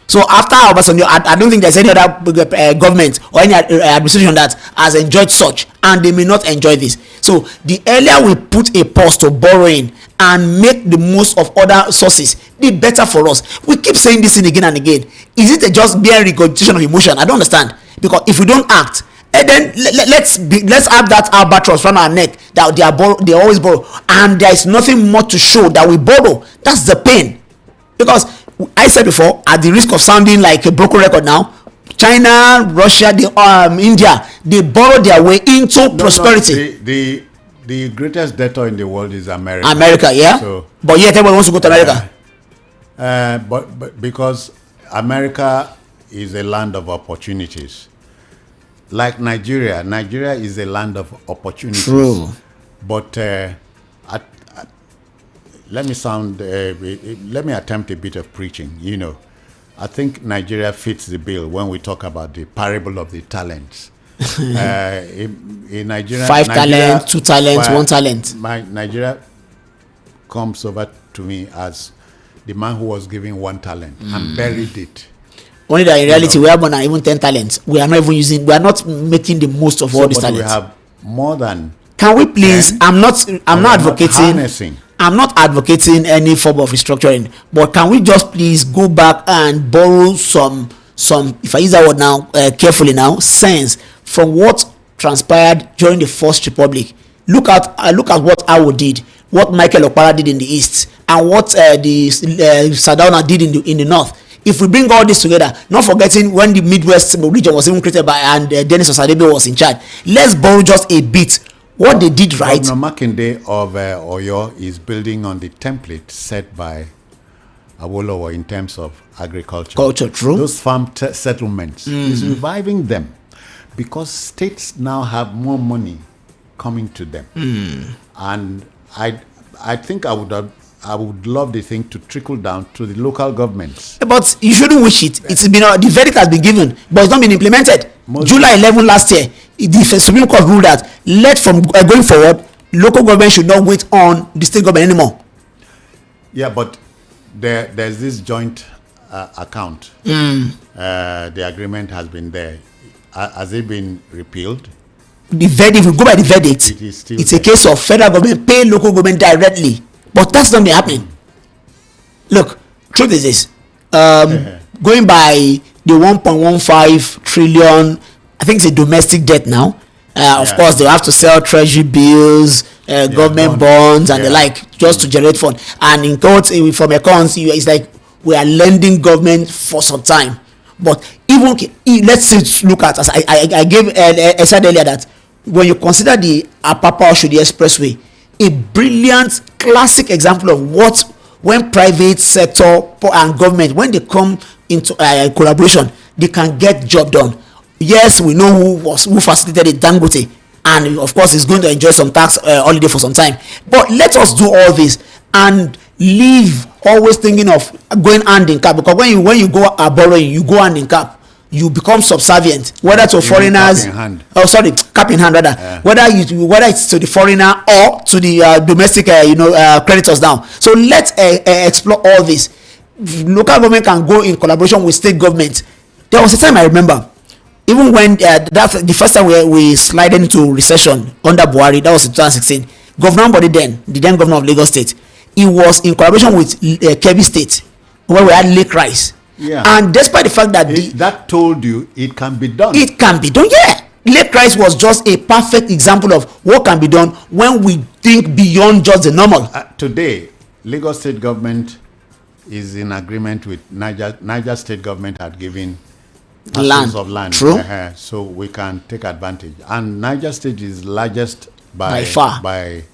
So after Obasanjo, I don't think there's any other government or any administration that has enjoyed such, and they may not enjoy this. So the earlier we put a pause to borrowing and make the most of other sources, the better for us. We keep saying this thing again and again. Is it just mere regurgitation of emotion? I don't understand. Because if we don't act, And then let's have that albatross around our neck that they always borrow, and there is nothing more to show that we borrow. That's the pain. Because I said before, at the risk of sounding like a broken record now, China, Russia, India, they borrow their way into prosperity. The greatest debtor in the world is America. America, yeah. So, but yet everyone wants to go to America. But because America is a land of opportunities. Like Nigeria is a land of opportunities. True. But let me attempt a bit of preaching. You know, I think Nigeria fits the bill when we talk about the parable of the talents. In Nigeria, 5 talents, 2 talents, 1 talent. Nigeria comes over to me as the man who was given 1 talent and buried it. Only that in reality, we have more than even 10 talents. We are not even using. We are not making the most of all these talents. We have more than. Can we please? 10, I'm not advocating. Harnessing. I'm not advocating any form of restructuring, but can we just please go back and borrow some? If I use that word now carefully now, sense from what transpired during the First Republic. Look at what Awo did, what Michael Okpara did in the East, and what the Sardauna did in the North. If we bring all this together, not forgetting when the Midwest region was even created by and Dennis Osadebe was in charge, let's borrow just a bit what they did right. Governor Makinde of Oyo is building on the template set by Awolowo in terms of agriculture. Culture, true. Those farm settlements, is reviving them because states now have more money coming to them. And I think I would love the thing to trickle down to the local governments. But you shouldn't wish it. It's been the verdict has been given, but it's not been implemented. July 11 last year, the Supreme Court ruled that from going forward, local government should not wait on the state government anymore. Yeah, but there's this joint account. The agreement has been there. Has it been repealed? The verdict, if we go by the verdict, it's a case of federal government pay local government directly. But that's not happening. Look, truth is this. Going by the 1.15 trillion, I think it's a domestic debt now. Of course, they have to sell treasury bills, government bonds, and the like, just to generate fund. And in quotes, from accounts, it's like we are lending government for some time. But even let's look at, as I said earlier, that when you consider the Apapa Oshodi Expressway, a brilliant classic example of what when private sector and government, when they come into collaboration, they can get job done. Yes, we know who facilitated it, Dangote, and of course he's going to enjoy some tax holiday for some time. But let us do all this and leave always thinking of going hand in cap, because when you go borrowing, you go hand in cap. You become subservient, whether to foreigners. Cap in hand rather. Yeah. Whether it's to the foreigner or to the domestic, creditors now. So let's explore all this. Local government can go in collaboration with state government. There was a time I remember, even when that's the first time we slided into recession under Buhari. That was in 2016. Governor Body the then governor of Lagos State, he was in collaboration with Kebbi State, where we had Lake Rice. Yeah. And despite the fact that that told you it can be done. It can be done, yeah. Lake Rice was just a perfect example of what can be done when we think beyond just the normal. Today, Lagos State government is in agreement with Niger State government had given parcels of land. True. So we can take advantage. And Niger State is largest by far. By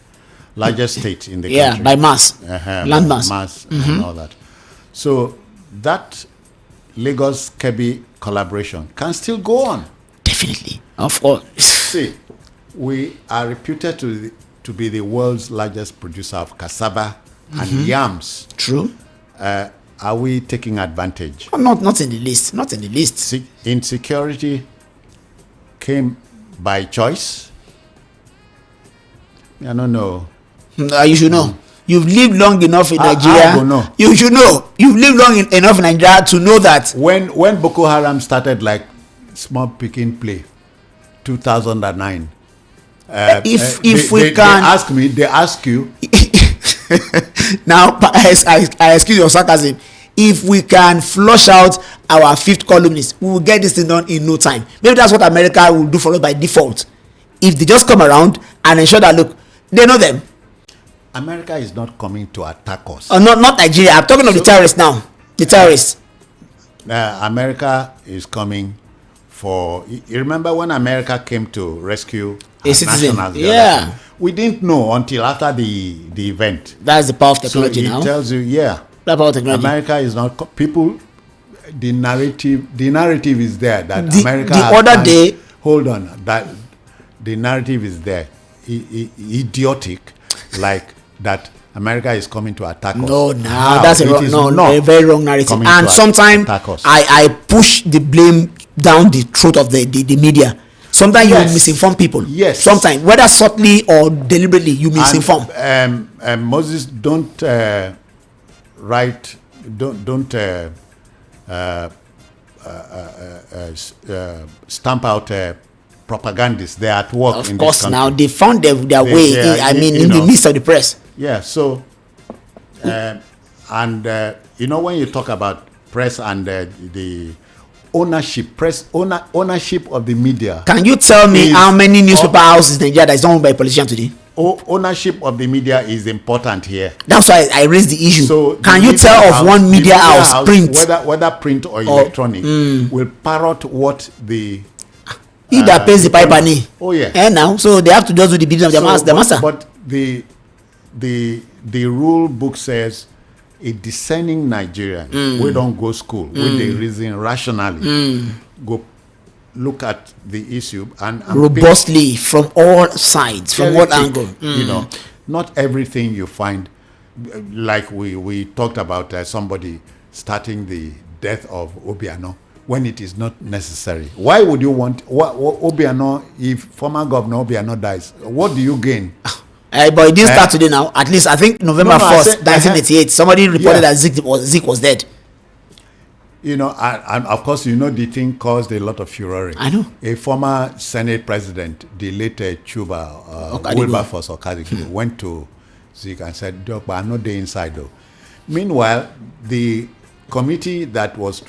largest state in the country. Yeah, by mass. Land mass. And all that. So that Lagos-Kebbi collaboration can still go on. Definitely. Of course. See, we are reputed to be the world's largest producer of cassava and yams. True. Are we taking advantage? Oh, not in the least. Not in the least. Insecurity came by choice. I don't know. You should know. You've lived long enough in Nigeria. You should know. You've lived long enough in Nigeria to know that when Boko Haram started, like small picking play, 2009. They ask you. Now, I excuse your sarcasm. if we can flush out our fifth columnist, we will get this thing done in no time. Maybe that's what America will do for us by default. If they just come around and ensure that, look, they know them. America is not coming to attack us. Not Nigeria. I'm talking of the terrorists now. The terrorists. America is coming for. You remember when America came to rescue a citizen? Nationals? Yeah. We didn't know until after the event. That's the power of technology now. So it tells you, yeah. That power of technology. America is not people. The narrative is there that America. The other day. Hold on. That the narrative is there. Idiotic, like that. America is coming to attack us. No, that's a very wrong narrative. And sometimes I push the blame down the throat of the media. Sometimes you misinform people. Yes. Sometimes, whether subtly or deliberately, you misinform. Moses, don't write. Don't stamp out propagandists. They're at work. Of in course, this country. now they found their way. In the midst of the press. Yeah. So, when you talk about press and the ownership of the media. Can you tell me how many newspaper houses in Nigeria that is owned by a politician today? Ownership of the media is important here. That's why I raised the issue. So can you tell of one media house, print, whether print or electronic, will parrot what the he that pays the piper knee? Oh yeah. And now, so they have to just do the bidding of the master. But the rule book says a discerning Nigerian, we don't go school, we they reason rationally, go look at the issue and robustly from all sides, from what angle. You know, not everything you find, like we talked about somebody starting the death of Obiano when it is not necessary. Why would you want Obiano if former Governor Obiano dies? What do you gain? But it didn't start today now. At least I think November 1st, 1988, somebody reported that Zeke was dead. You know, and of course, the thing caused a lot of furore. I know. A former Senate president, the late Chuba Wilberforce Okadigo, went to Zeke and said, "Doc, but I'm not there inside though." Meanwhile, the committee that was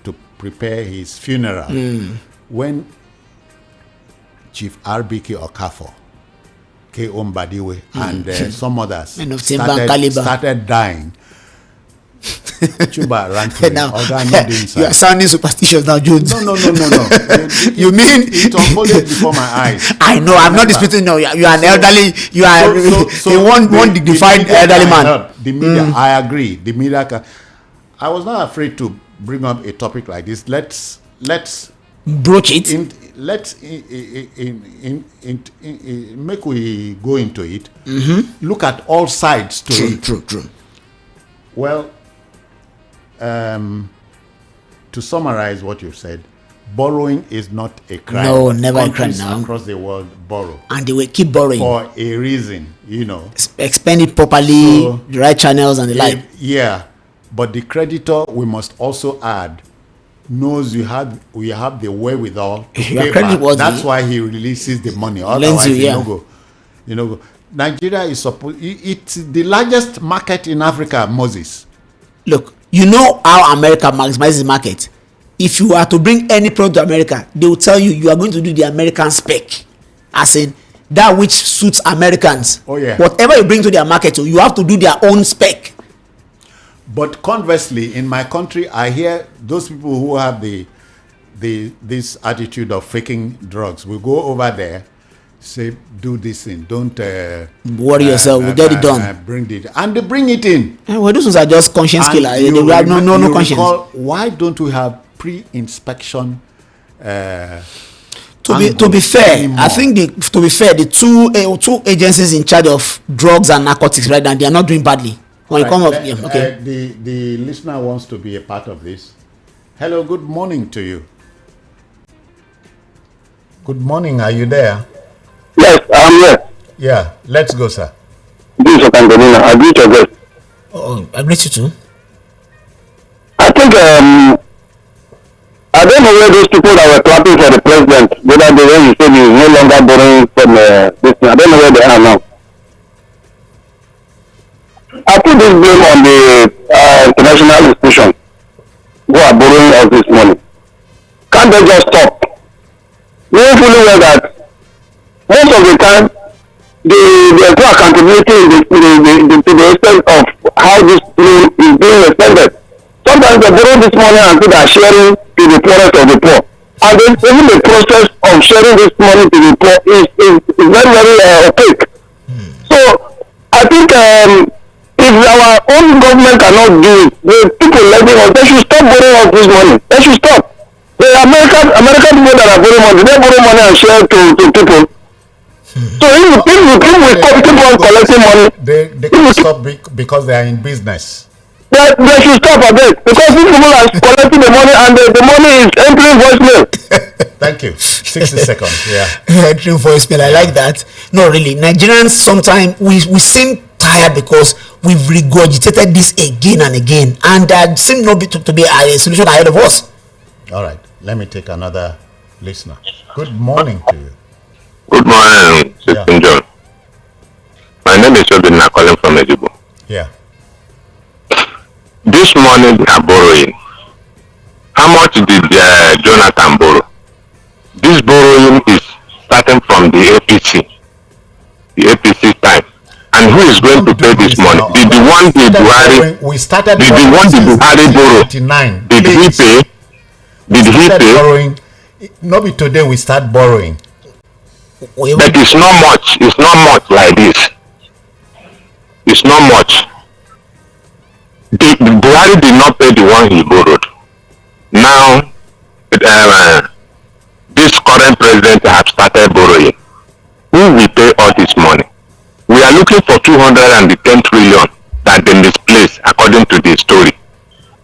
to prepare his funeral, when Chief R.B.K. Okafor, K.O. Mbadiwe, and some others started dying, Chuba ran to now, you are sounding superstitious now, Jones. No. You mean it unfolded before my eyes? I know. I'm not disputing. No, you are an elderly. You are one dignified elderly man. The media. I agree. The media. I was not afraid to bring up a topic like this. Let's broach it. Make we go into it. Look at all sides to it. True. Well, to summarize what you've said, borrowing is not a crime. No, never a crime now. Across the world borrow. And they will keep borrowing. For a reason, Expend it properly, so, the right channels and the like. Yeah. But the creditor, we must also add, knows we have the wherewithal to pay back. That's why he releases the money. Otherwise, go. Nigeria is it's the largest market in Africa, Moses. Look, you know how America maximizes the market. If you are to bring any product to America, they will tell you are going to do the American spec, as in that which suits Americans. Oh yeah. Whatever you bring to their market, you have to do their own spec. But conversely, in my country, I hear those people who have this attitude of faking drugs. We go over there, say, do this thing. Don't worry yourself. We'll get it done. Bring it, and they bring it in. Well, those ones are just conscience killer. They have no conscience. Why don't we have pre-inspection? To be fair, anymore. I think the two agencies in charge of drugs and narcotics right now, they are not doing badly. When right. you come up, okay. The listener wants to be a part of this. Hello, good morning to you. Good morning. Are you there? Yes, I'm here. Yeah, let's go, sir. This is Okangamina. I greet your guest. Oh, I greet you too. I think I don't know where those people that were clapping for the president, whether the way you said he is no longer borrowing from this thing. I don't know where they are now. I put this blame on the international institution. borrowing of this money? Can't they just stop? Knowing fully well that most of the time there's no accountability to the extent of how this loan is being extended. Sometimes they borrow this money and people are sharing to the poorest of the poor. And then even the process of sharing this money to the poor is very, very opaque. So I think if our own government cannot do it, the people lending us, they should stop borrowing us this money. They should stop. The American people that are borrowing money, they borrow money and share to people. So if we keep on collecting money, they can stop because they are in business. They should stop a bit because these people are collecting the money and the money is entering voicemail. Thank you. 60 seconds. Yeah. Entering voicemail. I like that. No, really. Nigerians sometimes we seem tired because we've regurgitated this again and again, and there seems not to be a solution ahead of us. All right. Let me take another listener. Good morning to you. Good morning, Sister John. My name is Obin. I'm calling from Ejibo. Yeah. This money they are borrowing. How much did Jonathan borrow? This borrowing is starting from the APC time. And who is going to pay this money? Did the one the Buhari borrow? Did he pay? Did he pay? Borrowing. Not be today we start borrowing. But it's not much. It's not much like this. It's not much. The Buhari did not pay the one he borrowed. Now, this current president have started borrowing. Who will pay all this money? We are looking for 210 trillion that they misplaced according to the story.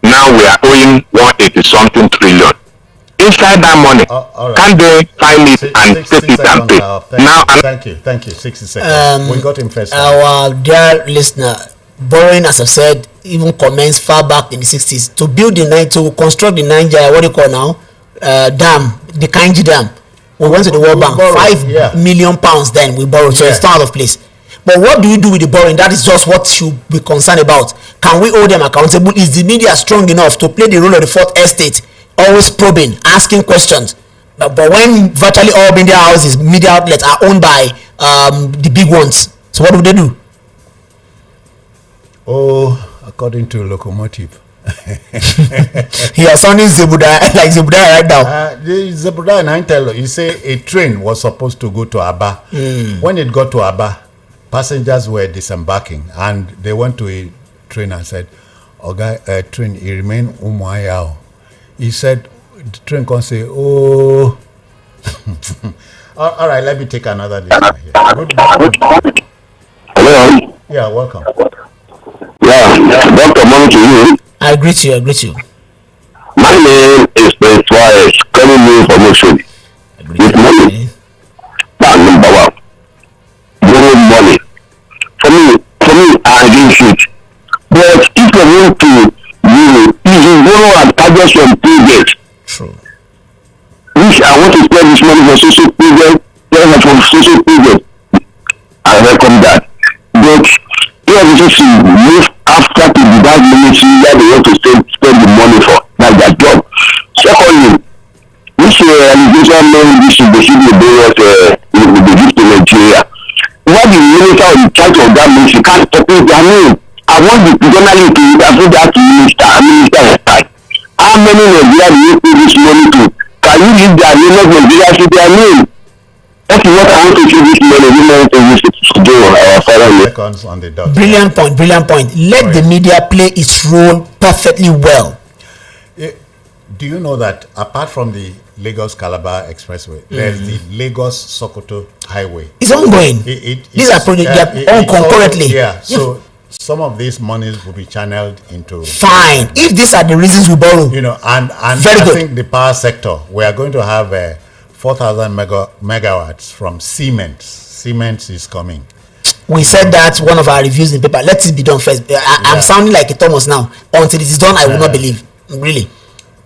Now we are owing 180 something trillion. Inside that money, right. Can they find it and take it and pay? Thank you. 60 seconds. We got him first. Our dear listener, borrowing, as I've said, even commenced far back in the 60s to build to construct the Niger, what do you call now, dam, the Kainji Dam. We went to the World Bank, £5 million then we borrowed, so it's out of place. But what do we do with the borrowing? That is just what should be concerned about. Can we hold them accountable? Is the media strong enough to play the role of the fourth estate, always probing, asking questions? But when virtually all media houses, media outlets are owned by the big ones, so what do they do? Oh, according to Locomotive. He are sounding Zebudaya, like Zebudaya right now. The Zebudaya, and I tell you, he say a train was supposed to go to Aba. When it got to Aba, passengers were disembarking, and they went to a train and said, "Okay, train, it remain Umuayao." He said, the train can say, "Oh." All right, let me take another listener here. Good morning. Hello. Yeah, welcome. Yeah, Dr. Morning to you. I greet you. My name is Prince Wike, calling you from Oshodi. This money, number one, borrow money. For me, I against it. But if you want to, you borrow and target some projects. True. Which I want to spend this money for social projects, for social projects. I welcome that. But you should move after to the bank ministry where they want to spend the money for. That's their job. Secondly, this allegation loan they should be borrowed with the gift to Nigeria. What the minister or the charge of that ministry can't stop it. I mean, I want the journalist to interview that minister head. How many Nigerians do you pay this money to? Can you give their name of Nigeria to their name? That is what I want to see this money. We want to use it to do our father. Seconds on the dot. Brilliant point. Let the media play its role perfectly well. Do you know that apart from the Lagos-Calabar Expressway, there's the Lagos-Sokoto Highway? It's ongoing. These are projects that are on concurrently. So some of these monies will be channeled into... Fine. If these are the reasons we borrow. And I think the power sector, we are going to have 4,000 megawatts from Siemens. Siemens is coming. We said that one of our reviews in paper. Let it be done first. I'm sounding like a Thomas now. Until it is done, I will not believe. Really.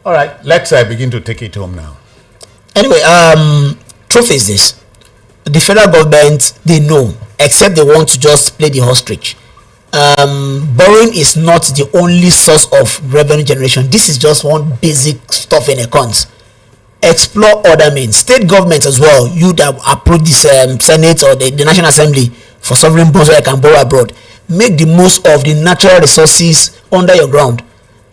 All right. Let's begin to take it home now. Anyway, truth is this. The federal government, they know, except they want to just play the ostrich. borrowing is not the only source of revenue generation. This is just one basic stuff in accounts. Explore other means. State governments as well, you that approach this Senate or the National Assembly for sovereign bonds where I can borrow abroad, make the most of the natural resources under your ground,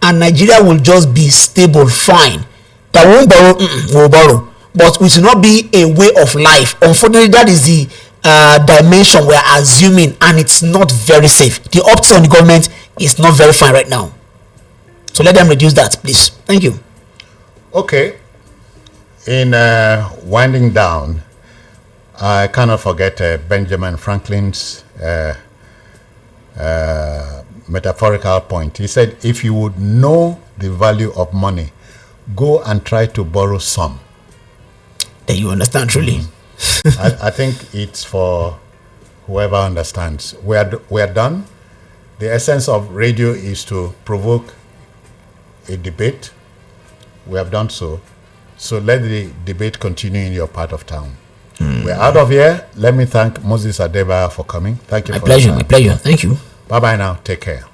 and Nigeria will just be stable, fine. That won't borrow, will borrow, but it will not be a way of life. Unfortunately, that is the dimension we are assuming, and it's not very safe. The optics on the government is not very fine right now, so let them reduce that, please. Thank you. Okay, in winding down, I cannot forget Benjamin Franklin's metaphorical point. He said, if you would know the value of money, go and try to borrow some. Then you understand truly. I think it's for whoever understands. We are done. The essence of radio is to provoke a debate. We have done so. So let the debate continue in your part of town. We're out of here. Let me thank Moses Adeba for coming. Thank you. My pleasure. Thank you. Bye-bye now. Take care.